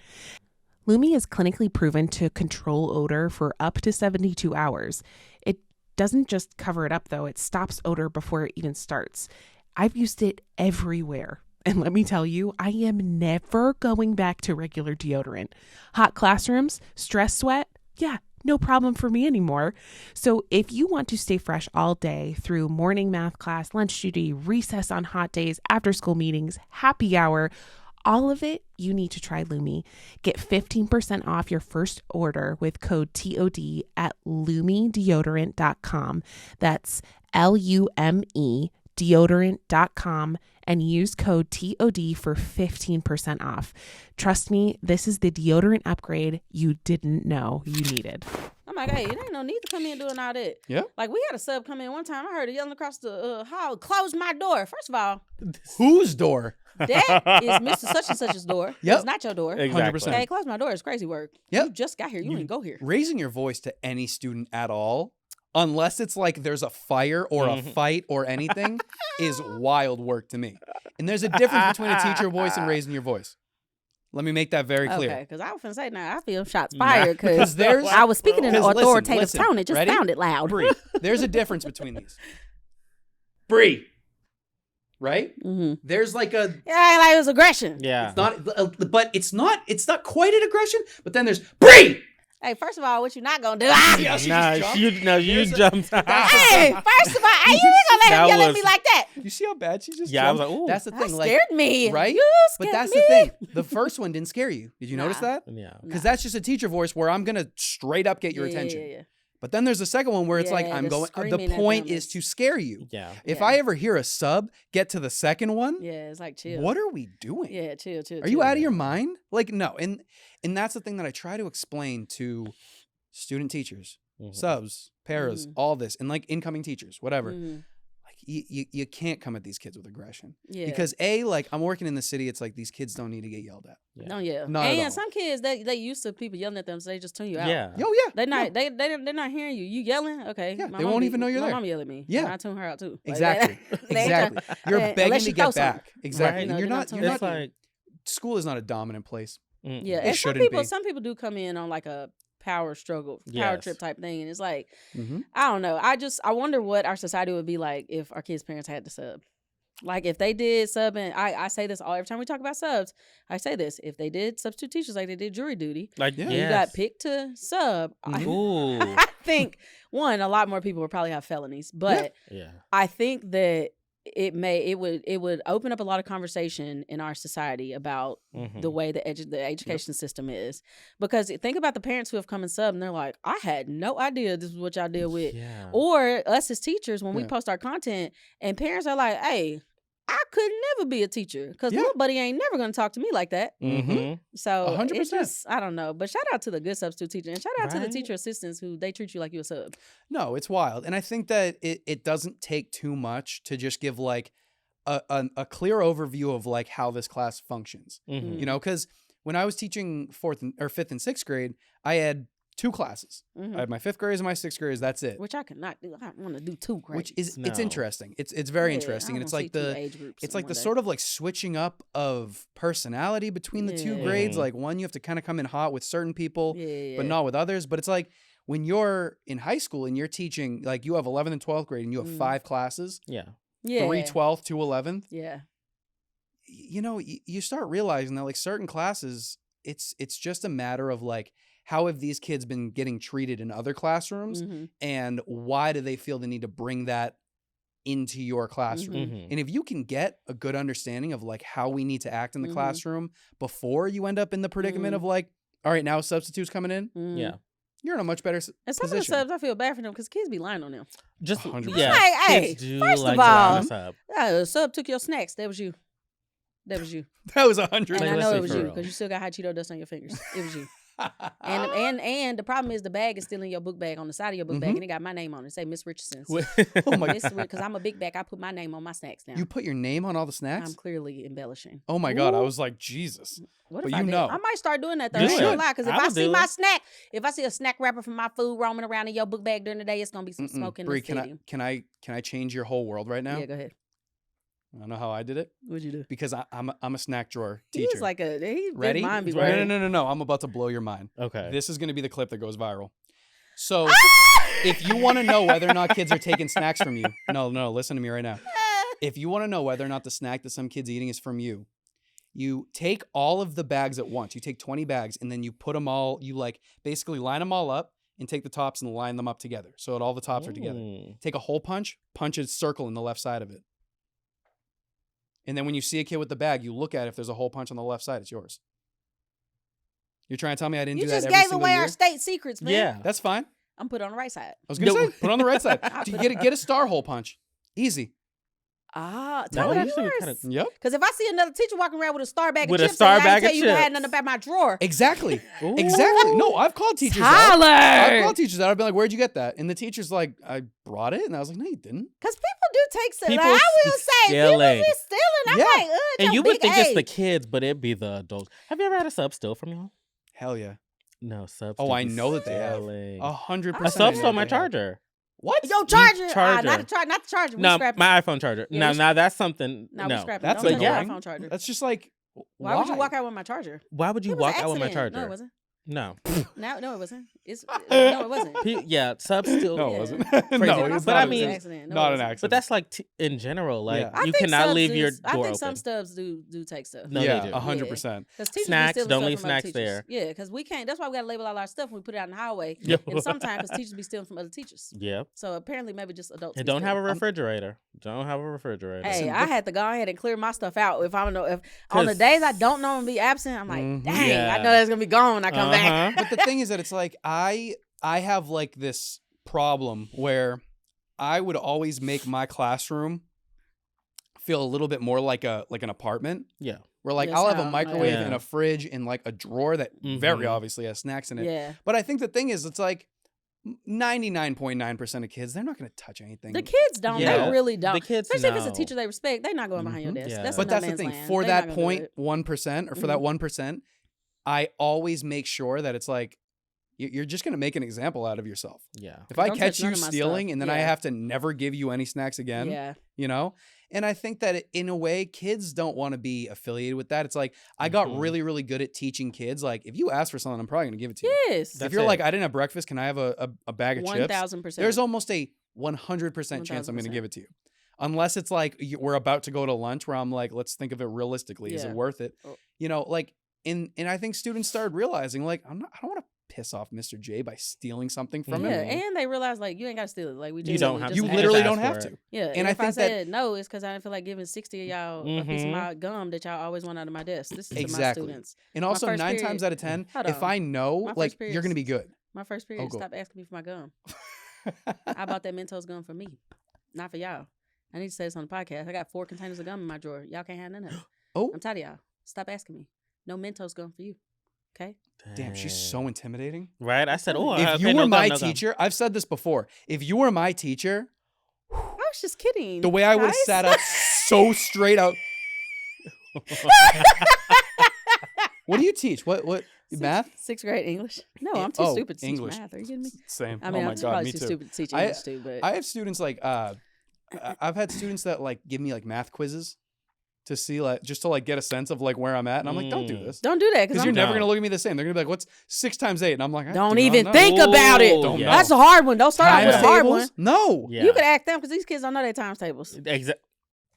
Lumi is clinically proven to control odor for up to 72 hours. It doesn't just cover it up, though. It stops odor before it even starts. I've used it everywhere. And let me tell you, I am never going back to regular deodorant. Hot classrooms, stress sweat, yeah, no problem for me anymore. So if you want to stay fresh all day through morning math class, lunch duty, recess on hot days, after school meetings, happy hour, all of it, you need to try Lumi. Get 15% off your first order with code TOD at lumideodorant.com. That's LUME deodorant.com and use code TOD for 15% off. Trust me, this is the deodorant upgrade you didn't know you needed. I'm like, hey, there ain't no need to come in doing all that. Yeah. Like, we had a sub come in one time. I heard her yelling across the hall, close my door. First of all, Whose door? that is Mr. Such and Such's door. Yep. It's not your door. Exactly. 100%. Okay, close my door is crazy work. Yep. You just got here. You ain't go here. Raising your voice to any student at all, unless it's like there's a fire or a fight or anything, is wild work to me. And there's a difference between a teacher voice and raising your voice. Let me make that very clear. Okay, because I was finna say, now I feel shots fired because there's- I was speaking in an 'cause authoritative listen, tone. It just ready? sounded loud. Bree, there's a difference between these. Bree, right? Mm-hmm. There's like a, Yeah, like it was aggression. Yeah. it's not, but it's not quite an aggression. But then there's Bree. Hey, first of all, what you not gonna do? Ah! Yeah, she Nah, just jumped. you jumped. Hey, first of all, hey, you ain't gonna let him That yell at was- me like that. You see how bad she just Yeah, I was jumped? like, ooh. That's the That thing. Like, scared me. right? You But scared that's me. the thing. The first one didn't scare you. Did you notice Nah. that? Yeah. Because that's just a teacher voice where I'm gonna straight up get your attention. Yeah. But then there's the second one where it's like Yeah, I'm the going. screaming The at point them is is- to scare you. Yeah. If Yeah. I ever hear a sub get to the second one, Yeah, it's like chill. what are we doing? Yeah, chill. Are you out of your mind? Like no, and that's the thing that I try to explain to student teachers, Mhm. subs, paras, all this, and like incoming teachers, whatever. Mhm. Like you can't come at these kids with aggression Yeah. because like I'm working in the city. It's like these kids don't need to get yelled at. Yeah. No, yeah. Not at all. And some kids they used to people yelling at them, so they just tune you out. Yeah. Yo, yeah, They not no, they're not hearing you. You yelling, okay? Yeah, my they mom won't be- even know you're my there. mom yell at me. Yeah. and I tune her out too. Like, exactly, they ain't exactly. You're unless begging you to get throw something. back. Exactly. Right. And No, you're they're not. not You're It's not. like, School is not a dominant place. Yeah, It and shouldn't some people do come in on like a power struggle, power Yes. trip type thing, and it's like Mm-hmm. I don't know. I wonder what our society would be like if our kids' parents had to sub. Like if they did sub, and I say this every time we talk about subs. I say this: if they did substitute teachers like they did jury duty, like, Yeah. and you got picked to sub, Ooh. I think a lot more people would probably have felonies, but Yeah. I think that it would open up a lot of conversation in our society about Mhm. the way the education system is, because think about the parents who have come and sub and they're like, I had no idea this is what y'all deal with. Yeah. Or us as teachers, when we Yeah. post our content and parents are like, hey, I could never be a teacher because Yeah. little buddy ain't never going to talk to me like that. Mhm. So 100%. it's just, I don't know. But shout out to the good substitute teacher and shout out to the Right? teacher assistants who they treat you like you a sub. No, it's wild. And I think that it doesn't take too much to just give like a clear overview of like how this class functions. Mhm. You know, because when I was teaching fifth and sixth grade, I had 2 classes. I had my 5th graders and my 6th graders. That's it. Which I could not do. I want to do 2 grades. Which is No. it's interesting. It's very Yeah, interesting, I and it's wanna like see 2 the age groups it's in like one the day. sort of like switching up of personality between the 2 grades. Yeah. Like one, you have to kind of come in hot with certain people, Yeah. but not with others. But it's like when you're in high school and you're teaching, like you have 11th and 12th grade, and you have 5 classes, Yeah. Yeah. 3 12th, 2 11th. Yeah. You know, you start realizing that like certain classes, it's just a matter of like, how have these kids been getting treated in other classrooms, Mhm. and why do they feel the need to bring that into your classroom? Mhm. And if you can get a good understanding of like how we need to act in the Mhm. classroom before you end up in the predicament of like, all right, now substitutes coming in, Mhm. Yeah. you're in a much better And some of the position. subs, I feel bad for them because kids be lying on them. Just 100%. yeah. Hey, Kids do first of like to all- line us up. The sub took your snacks. That was you. That was you. That was 100. And I let's know say it was for you real. because you still got hot Cheeto dust on your fingers. It was you. And the problem is the bag is still in your book bag on the side of your book bag, and it got my name on it. It say Miss Richardson's. Oh my Because I'm a big bag. I put my name on my snacks now. You put your name on all the snacks? I'm clearly embellishing. Oh my God. I Ooh. was like, Jesus. What But if I you did? know. I might start doing that though. You I ain't gonna should. lie, because if I I would see do my it. snack, if I see a snack wrapper from my food roaming around in your book bag during the day, it's gonna be some smoke in Bree, the can city. I change your whole world right now? Yeah, go ahead. I don't know how I did it What'd you do? because I'm a snack drawer He teacher. was like he Ready? His mind be Right. working. No. I'm about to blow your mind. Okay. This is going to be the clip that goes viral. So if you want to know whether or not kids are taking snacks from you, no, listen to me right now. If you want to know whether or not the snack that some kid's eating is from you, you take all of the bags at once. You take 20 bags and then you put them all, you like basically line them all up and take the tops and line them up together so that all the tops are together. Mm. Take a hole punch a circle in the left side of it. And then when you see a kid with the bag, you look at it. If there's a hole punch on the left side, it's yours. You're trying to tell me I didn't You do that just every gave single away year? our state secrets, man. Yeah. That's fine. I'm put it on the right side. I was gonna No. say, put it on the right side. I Do you put get a star hole punch. Easy. Ah, No, tell me usually we yours. kinda- Yep. Because if I see another teacher walking around with a star bag With of a chips, star and I bag ain't tell of you I had chips. nothing about my drawer. Exactly. Ooh. Exactly. No, I've called teachers Tyler! out. I've called teachers out. I've been like, where'd you get that? And the teacher's like, I brought it. And I was like, no, you didn't. Because people do take stuff. People Like, I will be say, stealing. people be stealing. I'm Yeah. like, ugh, And your you would big think it's the age. kids, but it'd be the adults. Have you ever had a sub steal from y'all? Hell yeah. No, subs. Oh, do I be know that they have. stealing. 100%. A sub stole my charger. What? Yo, charger. Charger. Not the charger. We No, scrapping. my iPhone charger. Yeah, now, we now that's something. No, we No. scrapping. That's Don't touch annoying. my iPhone charger. That's just like, Why would you walk out with my charger? Why would you It was walk an out with my accident. charger? No, it wasn't. No. No, it wasn't. No, it wasn't. Yeah, sub steal. No, Yeah. it wasn't. Crazy. no, But it's I not, mean- It was an accident. No, not it an wasn't. accident. But that's like in general, like Yeah. I you think cannot subs leave do- your I door think open. some stubs do take stuff. No, yeah, they do. 100%. Because teachers Snacks, be stealing don't stuff leave from other snacks teachers. there. Yeah, because we can't. That's why we got to label all our stuff when we put it out in the highway. Yeah. And sometimes because teachers be stealing from other teachers. Yeah. So apparently maybe just adults. And be don't have a stealing. refrigerator. Don't have a refrigerator. Hey, Listen, I had to go ahead and clear my stuff out if I don't know if on the 'Cause- days I don't know I'm gonna be absent. I'm like, Mhm. dang, Yeah. I know that's gonna be gone when I come back. Uh-huh. But the thing is that it's like I have like this problem where I would always make my classroom feel a little bit more like an apartment Yeah. where like Yes, I'll have how- a microwave yeah. and a fridge and like a drawer that very Mhm. obviously has snacks in it. Yeah, But I think the thing is it's like 99.9% of kids, they're not going to touch anything. the kids don't. Yeah. They really don't. The kids Especially if it's a know. teacher they respect, they're not going behind your Mhm. desk. Yeah. That's But no that's the man's thing. land. For They that not gonna do it. 0.1% or for that 1%, I always make sure that it's like you're just going to make an example out of yourself. Yeah. If I Don't catch touch none you of my stealing stuff. and then I Yeah. have to never give you any snacks again, Yeah, you know? And I think that in a way, kids don't want to be affiliated with that. It's like, I got Mhm. really, really good at teaching kids. Like, if you ask for something, I'm probably going to give it to you. yes, If That's you're it. like, I didn't have breakfast, can I have a bag of chips? 1,000%. There's almost a 100% chance I'm going to 1000%. give it to you. Unless it's like we're about to go to lunch where I'm like, let's think of it realistically. Is Yeah. it worth it? Oh. You know, like, and I think students started realizing, like, I don't want to piss off Mr. J by stealing something from yeah, him. and they realize like you ain't got to steal it. Like we You don't genuinely have just You to ask. literally ask don't for have it. to. Yeah, And and I if I think that- said no, it's because I didn't feel like giving 60 of y'all a piece of Mhm. my gum that y'all always want out of my desk. This is to my Exactly. students. And also, first 9 period- times out of 10, Hold if on. I know, My like, first you're going to be period's- good. My first period, go. stop asking me for my gum. I bought that Mentos gum for me, not for y'all. I need to say this on the podcast. I got 4 containers of gum in my drawer. Y'all can't have none of it. Oh. I'm tired of y'all. Stop asking me. No Mentos gum for you. Okay? Damn, she's so intimidating. Right? I said, oh, If you were my teacher, I've said this before. If you were my teacher, I was just kidding. the way I would have guys. sat up so straight out. What do you teach? What math? Sixth grade English. No, I'm too stupid to English. teach math. Are you kidding me? Same. I mean, oh my I'm god, probably me too too. stupid to teach English too. But I have students like I've had students that like give me like math quizzes to see like just to like get a sense of like where I'm at, and I'm like, don't do this. don't do that Because you're never gonna look at me the same. They're gonna be like, "What's 6 times 8?" And I'm like, don't do even not think know. about it. Don't know. That's a hard one. Don't start out with a Times hard tables? one. No. Yeah. You could ask them because these kids don't know their times tables. Exactly.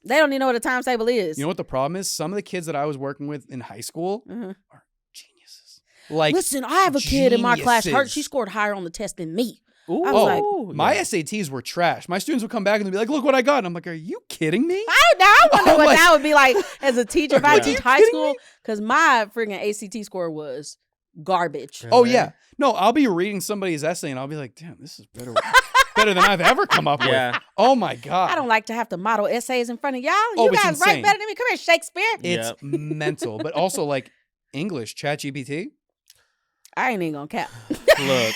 They don't even know what a times table is. You know what the problem is? Some of the kids that I was working with in high school Mhm. are geniuses. Like, Listen, I have a kid in my class. geniuses. She scored higher on the test than me. Ooh, I was like, my SATs were trash. My students would come back and they'd be like, "Look what I got." And I'm like, "Are you kidding me?" I wonder I'm what like- that would be like as a teacher if I Yeah. teach Are high you kidding school. Because my freaking ACT score was garbage. Oh yeah. No, I'll be reading somebody's essay and I'll be like, "Damn, this is better than I've ever come up Yeah. with." Oh my god. I don't like to have to model essays in front of y'all. Oh, You it's guys write insane. better than me. Come here, Shakespeare. It's Yep. mental, but also like English, ChatGPT. I ain't even gonna cap. Look.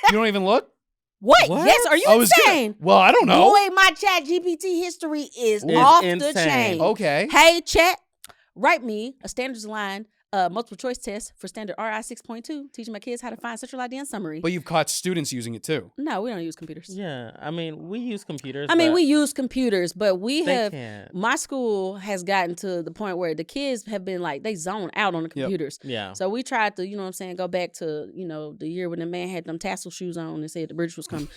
You don't even look. What? What? Yes, are you I was insane? good. Well, I don't know. Boy, my chat GPT history is It's off the insane. chain. Okay. Hey, chat, write me a standards line multiple choice test for standard RI 6.2, teaching my kids how to find central ID and summary. But you've caught students using it too. No, we don't use computers. Yeah. I mean, we use computers. I mean, but we use computers, but we they have. can't. My school has gotten to the point where the kids have been like, they zone out on the computers. Yeah. So we tried to, you know what I'm saying, go back to, you know, the year when the man had them tassel shoes on and said the British was coming.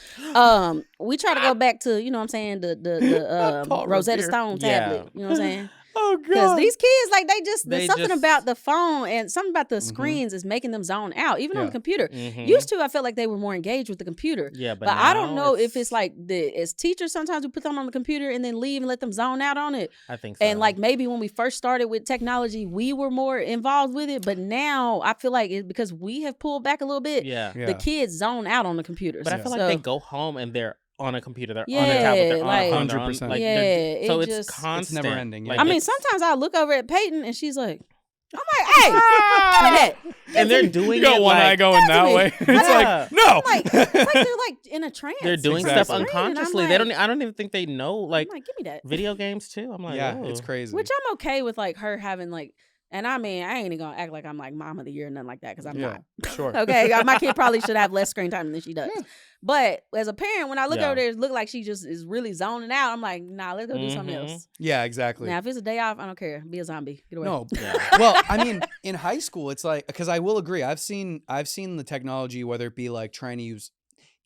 We try to go back to, you know what I'm saying, the Paul Rosetta Revere. Stone Yeah. tablet. You know what I'm saying? Oh Because these kids, like, there's They something just- about the phone and something about the Mhm. screens is making them zone out, even on Yeah. the computer. Mhm. Used to, I felt like they were more engaged with the computer. Yeah, but But I don't now know if it's like as teachers, sometimes we put them on the computer and then leave and let them zone out on it. I think so. And like maybe when we first started with technology, we were more involved with it. But now I feel like it's because we have pulled back a little bit. yeah. Yeah. The kids zone out on the computers. But I feel like So, they go home and they're on a computer. They're on a Yeah, tablet. They're like- on a phone. they're on- 100%. Like, Yeah, they're- so it it's just- constant. never ending, yeah. Like, I mean, it's- sometimes I look over at Peyton and she's like, I'm like, hey, give me that. and they're doing You got it one eye like going that me. way. It's Yeah. like, no. Like, it's like they're like in a trance. they're doing Exactly. stuff Screen, and I'm unconsciously. like- They don't. I don't even think they know. Like I'm like, give me that. video games too. I'm like, Yeah, oh. it's crazy. Which I'm okay with, like her having like, and I mean, I ain't even gonna act like I'm like mom of the year or nothing like that because I'm yeah, not. sure. Okay, my kid probably should have less screen time than she does. Yeah. But as a parent, when I look Yeah. over there, it look like she just is really zoning out. I'm like, nah, let's go do something Mhm. else. Yeah, exactly. Now, if it's a day off, I don't care. Be a zombie. Get away. No. Yeah. Well, I mean, in high school, it's like because I will agree. I've seen the technology, whether it be like trying to use,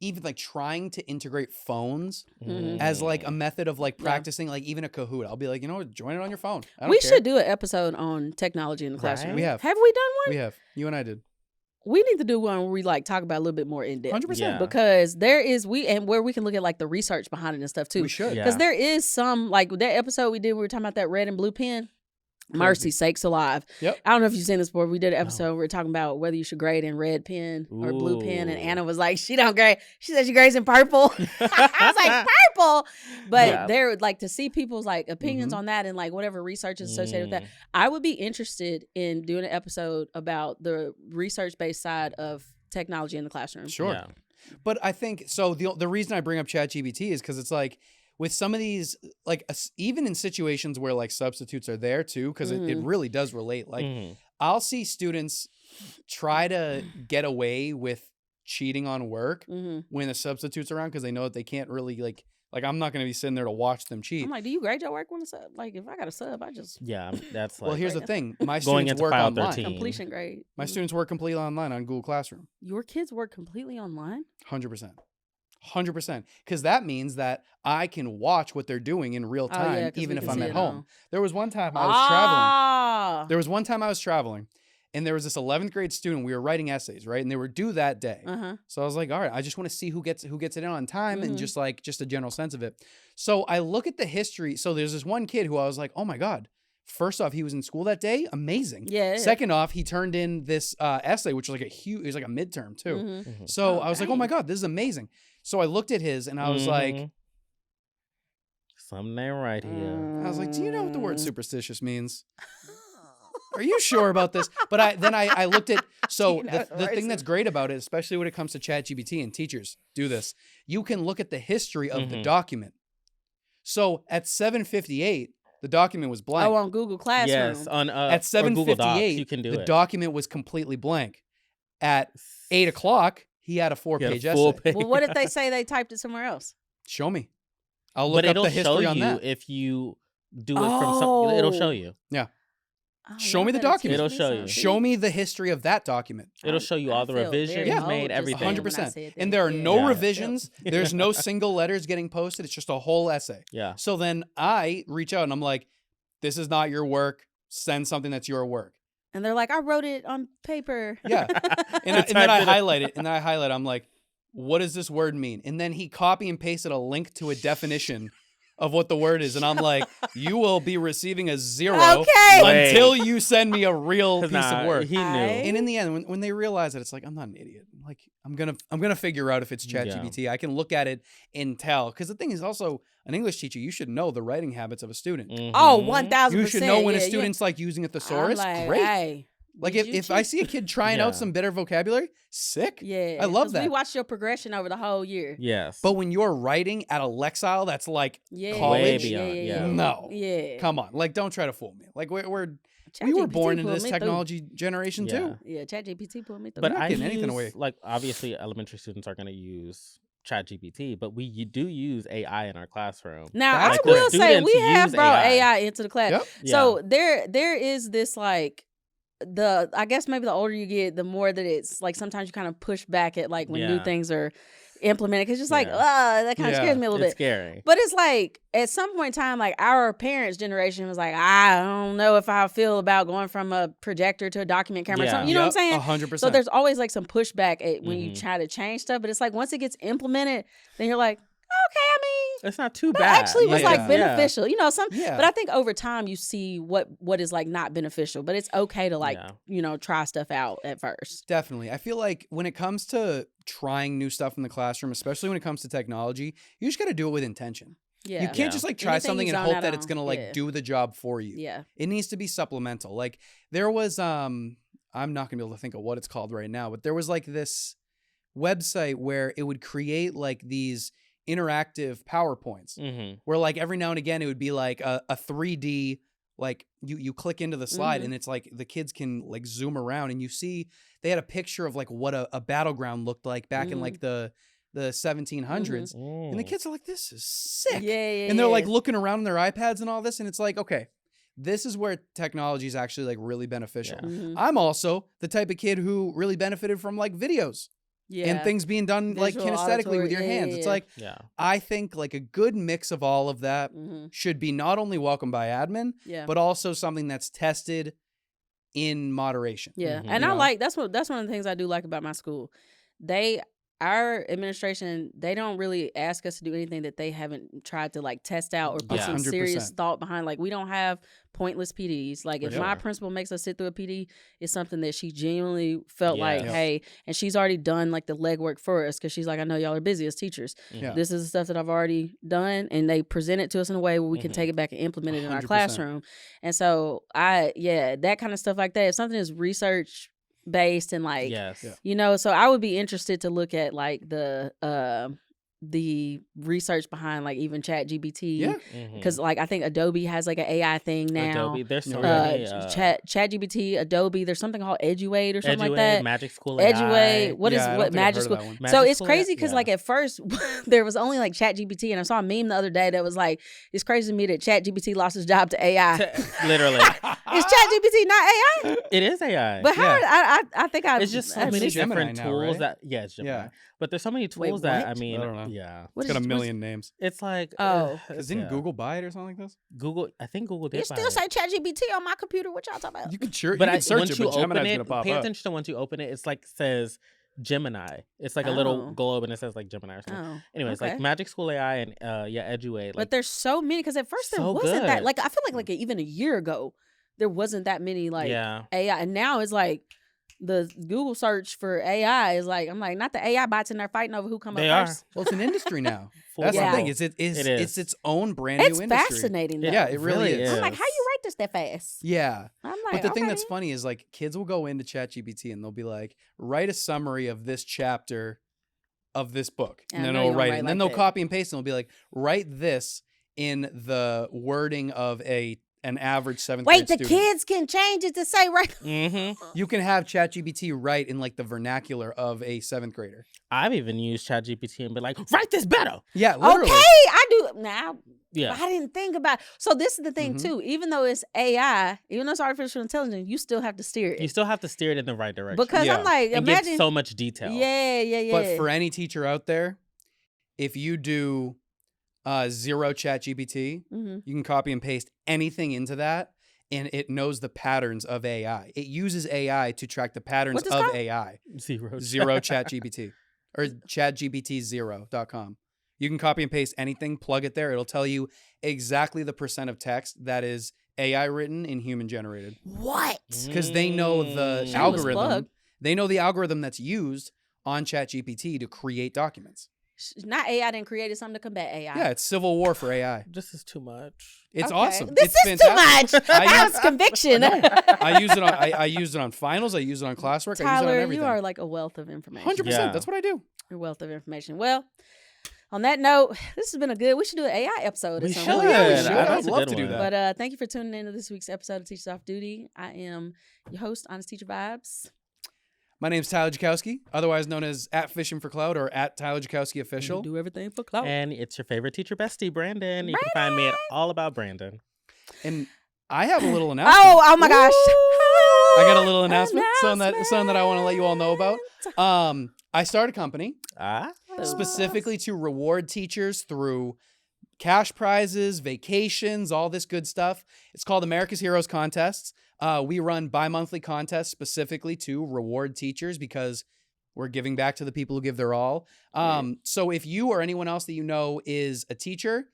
even like trying to integrate phones Mhm. as like a method of like Yeah. practicing, like even a Kahoot. I'll be like, you know what, join it on your phone. I don't We care. should do an episode on technology in the classroom. Right? We have. Have we done one? We have. You and I did. We need to do one where we like talk about a little bit more in depth. 100%. Yeah. Because there is and where we can look at like the research behind it and stuff too. We should. Yeah. Because there is some like that episode we did. We were talking about that red and blue pen. Mercy sakes alive. Yep. I don't know if you've seen this before. We did an episode where we were talking about whether you should grade in red pen or blue pen. And Ooh. Anna was like, she don't grade. She said she grades in purple. I was like, purple. But Yeah. they're like to see people's like opinions Mhm. on that and like whatever research is associated with that. Mm. I would be interested in doing an episode about the research based side of technology in the classroom. Sure. Yeah. But I think so. The reason I bring up ChatGPT is because it's like with some of these, like even in situations where like substitutes are there too, because it Mhm. really does relate. Like Mhm. I'll see students try to get away with cheating on work hmm when the substitute's around because they know that they can't really like I'm not going to be sitting there to watch them cheat. I'm like, do you grade your work when a sub? Like, if I got a sub, I just Yeah. That's like Well, here's the thing. My Going students into work file online. 13. completion grade. My students work completely online on Google Classroom. Your kids work completely online? 100%. 100%. Because that means that I can watch what they're doing in real Oh, time, yeah, 'cause even we if can I'm see at it home. on- There was one time I was traveling. Ah. There was one time I was traveling, and there was this 11th grade student. We were writing essays, right? And they were due that day. Uh-huh. So I was like, all right, I just want to see who gets it in on time and Mhm. just a general sense of it. So I look at the history. So there's this one kid who I was like, oh my God. First off, he was in school that day. Amazing. Yeah. Second off, he turned in this essay, which was like it was like a midterm too. Mhm. Mhm. So Oh, I was like, oh my dang. God, this is amazing. So I looked at his and I was like, Mhm. Something ain't right here. do you know what the word superstitious means? Are you sure about this? But I looked at, so You know the the thing word that's great about it, especially when it comes to ChatGPT and teachers do this, you can look at the history of the Mhm. document. So at 7:58, The document was blank. Oh, on Google Classroom. Yes, on At or Google Docs, 7:58, you can do the it. document was completely blank. At 8 o'clock, he had a 4-page full essay. page. Well, what if they say they typed it somewhere else? Show me. I'll look But up it'll the show history on you that. if you do it from some. It'll show Oh. you. Oh, Show y'all me the better document. teach It'll me show you. something. Show me the history of that document. It'll show you all the felt very revisions Yeah. made, old just everything. then when I 100%. said that. And there are no Yeah. revisions. There's no single letters getting posted. It's just a whole essay. Yeah. So then I reach out and I'm like, this is not your work. Send something that's your work. And they're like, I wrote it on paper. Yeah. And then I highlight it. And then I highlight it. I'm like, what does this word mean? And then he copy and pasted a link to a definition of what the word is. And I'm like, you will be receiving a 0 Okay. until you send me a real piece of work. He knew. And in the end, when they realize that, it's like, I'm not an idiot. Like, I'm gonna figure out if it's ChatGPT. I can look at it and tell. Because the thing is also, an English teacher, you should know the writing habits of a student. Oh, Mhm. 1,000%. You should know when a yeah, student's like using a thesaurus. I'm like, Great. Hey, Like did you if I cheat? see a kid trying out Yeah. some better vocabulary, sick. Yeah. I love 'cause that. We watched your progression over the whole year. Yes. But when you're writing at a Lexile, that's like, Yeah. College? Way beyond, yeah. No. Yeah. come on, like don't try to fool me. Like we were ChatGPT born into pulled this me through. technology generation Yeah. too. Yeah, ChatGPT pulled me through. But not I getting use, anything away. like, obviously, elementary students are going to use ChatGPT, but we do use AI in our classroom. Now, That's I great. will say Students we have use brought AI. AI into the class. Yep. So there is this like I guess maybe the older you get, the more that it's like sometimes you kind of push back at like when new Yeah. things are implemented because just like Yeah. that kind of Yeah. scares me a little It's bit. scary. But it's like at some point in time, like our parents' generation was like, I don't know if I feel about going from a projector to a document camera. Or Yeah. something. You know what I'm saying? 100%. So there's always like some pushback at when you Mhm. try to change stuff. But it's like once it gets implemented, then you're like, okay, I mean, It's not too that bad. actually was Yeah. like Yeah. beneficial. You know, Yeah. but I think over time you see what is like not beneficial. But it's okay to like, Yeah. try stuff out at first. Definitely. I feel like when it comes to trying new stuff in the classroom, especially when it comes to technology, you just got to do it with intention. Yeah. You can't Yeah. just like try Anything something you and zone hope out that it's on. going to like Yeah. do the job for you. Yeah. It needs to be supplemental. Like there was I'm not going to be able to think of what it's called right now, but there was like this website where it would create like these interactive PowerPoints Mm-hmm. where like every now and again it would be like a 3D, like you click into the slide Mhm. and it's like the kids can like zoom around and you see they had a picture of like what a battleground looked like back in Mhm. like the 1700s. And the kids are like, this is sick. Yeah, yeah, And they're like yeah. looking around on their iPads and all this. And it's like, okay, this is where technology is actually like really beneficial. Yeah. Mhm. I'm also the type of kid who really benefited from like videos Yeah. and things being done like Visual, kinesthetically with auditory, your yeah, hands. yeah, It's yeah. like, Yeah. I think like a good mix of all of that Mhm. should be not only welcomed by admin, Yeah. but also something that's tested in moderation. Yeah, Mhm. and You I know? like that's one of the things I do like about my school. Our administration, they don't really ask us to do anything that they haven't tried to like test out or put Yeah. some serious 100%. thought behind. Like we don't have pointless PDs. Like if For my sure. principal makes us sit through a PD, it's something that she genuinely felt like, Yeah. hey, and she's already done like the legwork for us because she's like, I know y'all are busy as teachers. Yeah. This is the stuff that I've already done, and they present it to us in a way where we can Mhm. take it back and implement it in our 100%. classroom. And so that kind of stuff like that. If something is research based and like Yes. Yeah. so I would be interested to look at like the research behind like even ChatGPT. Yeah. Mhm. Because like I think Adobe has like an AI thing now. Adobe, there's so Yeah. many. ChatGPT, Adobe, there's something called Eduate or something like that. Magic School AI. Eduate, what is Yeah, I don't what think I've Magic heard of School? that one. Magic So it's School crazy AI, because yeah. like at first there was only like ChatGPT, and I saw a meme the other day that was like, it's crazy to me that ChatGPT lost his job to AI. Literally, Is ChatGPT not AI? it is AI. But how? Yeah. I think I. it's just so I many just- Gemini different now, tools right? that it's Gemini. Yeah. But there's so many Wait, tools that I what? mean, I don't know. yeah, What It's is- got a what's- million names. it's like Oh. Because didn't yeah. Google buy it or something like this? Google? I think Google did. It buy still it. say ChatGPT on my computer. What y'all talking about? You could sure, But you I, could search once it, you but open Gemini's it, gonna pop pay up. attention to once you open it. It's like says Gemini. It's like a little Oh. globe and it says like Gemini or something. Oh, Anyways, okay. like Magic School AI and Eduate. But Like, there's so many because at first there so wasn't that. good. Like I feel like even a year ago there wasn't that many like yeah, AI, and now it's like the Google search for AI is like I'm like not the AI bots in there fighting over who come they up are. first. Well, it's an industry now. Full That's Yeah. the thing. blown. It's It is. it's its own brand It's new industry. fascinating. Though. Yeah, it really is. I'm like, how Yes. you write this that fast? Yeah. I'm like, But the thing okay. that's funny is like kids will go into ChatGPT and they'll be like, write a summary of this chapter of this book. And I And then know it'll you don't write it. write And like then they'll that. copy and paste and they'll be like, write this in the wording of an average 7th Wait, grade the student. kids can change it to say right. Mm-hmm. You can have ChatGPT write in like the vernacular of a 7th grader. I've even used ChatGPT and been like, write this better. Yeah, literally. Okay, I do now. Yeah. I didn't think about. So this is the thing too. Even though it's AI, even though it's artificial intelligence, you still have to steer it. You still have to steer it in the right direction. Because Yeah. I'm like, and imagine give so much detail. Yeah. But for any teacher out there, if you do zero ChatGPT, Mhm. you can copy and paste anything into that, and it knows the patterns of AI. It uses AI to track the patterns What's this of called? AI. Zero. ChatGPT or ChatGPT0.com. You can copy and paste anything, plug it there. It'll tell you exactly the percent of text that is AI written and human generated. What? Because they know the Shameless algorithm. plug. They know the algorithm that's used on ChatGPT to create documents. Not AI didn't create it, something to combat AI. Yeah, it's civil war for AI. This is too much. It's Okay. awesome. This it's is fantastic. too much. I That use- was conviction. I use it on. I used it on finals. I use it on classwork. I use it on Tyler, everything. you are like a wealth of information. 100%. Yeah. That's what I do. A wealth of information. Well, on that note, this has been a good. We should do an AI episode. Or We something. should. Yeah, we should. That's I'd a love good to do one. that. But thank you for tuning in to this week's episode of Teachers Off Duty. I am your host, Honest Teacher Vibes. My name's Tyler Jakowski, otherwise known as @FishingForCloud or @TylerJakowskiOfficial. Do everything for clout. And it's your favorite teacher bestie, Brandon. You can find me at All About Brandon. And I have a little announcement. Oh my gosh. I got a little announcement, something that I want to let you all know about. I started a company specifically to reward teachers through cash prizes, vacations, all this good stuff. It's called America's Heroes Contests. We run bi-monthly contests specifically to reward teachers because we're giving back to the people who give their all. So if you or anyone else that you know is a teacher,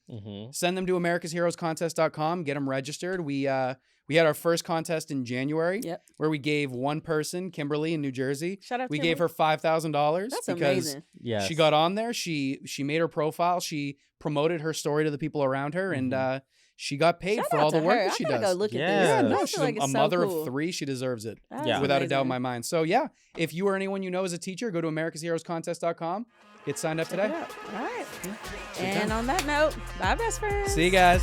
send them to americasheroescontest.com, get them registered. We had our first contest in January where we gave one person, Kimberly in New Jersey. Shout out We Kimberly. gave her $5,000 That's because amazing. Yes. she got on there. She made her profile. She promoted her story to the people around her, and she got paid Shout for out all the to work her. that she I gotta does. go look Yeah. at this. Yeah, I no, feel she's like a it's so mother cool. of 3. She deserves it. That's Yeah. Without a doubt in amazing. my mind. So yeah, if you or anyone you know is a teacher, go to americasheroescontest.com. Get signed up Check it today. out. All right. Good And time. on that note, bye, best friends. See you guys.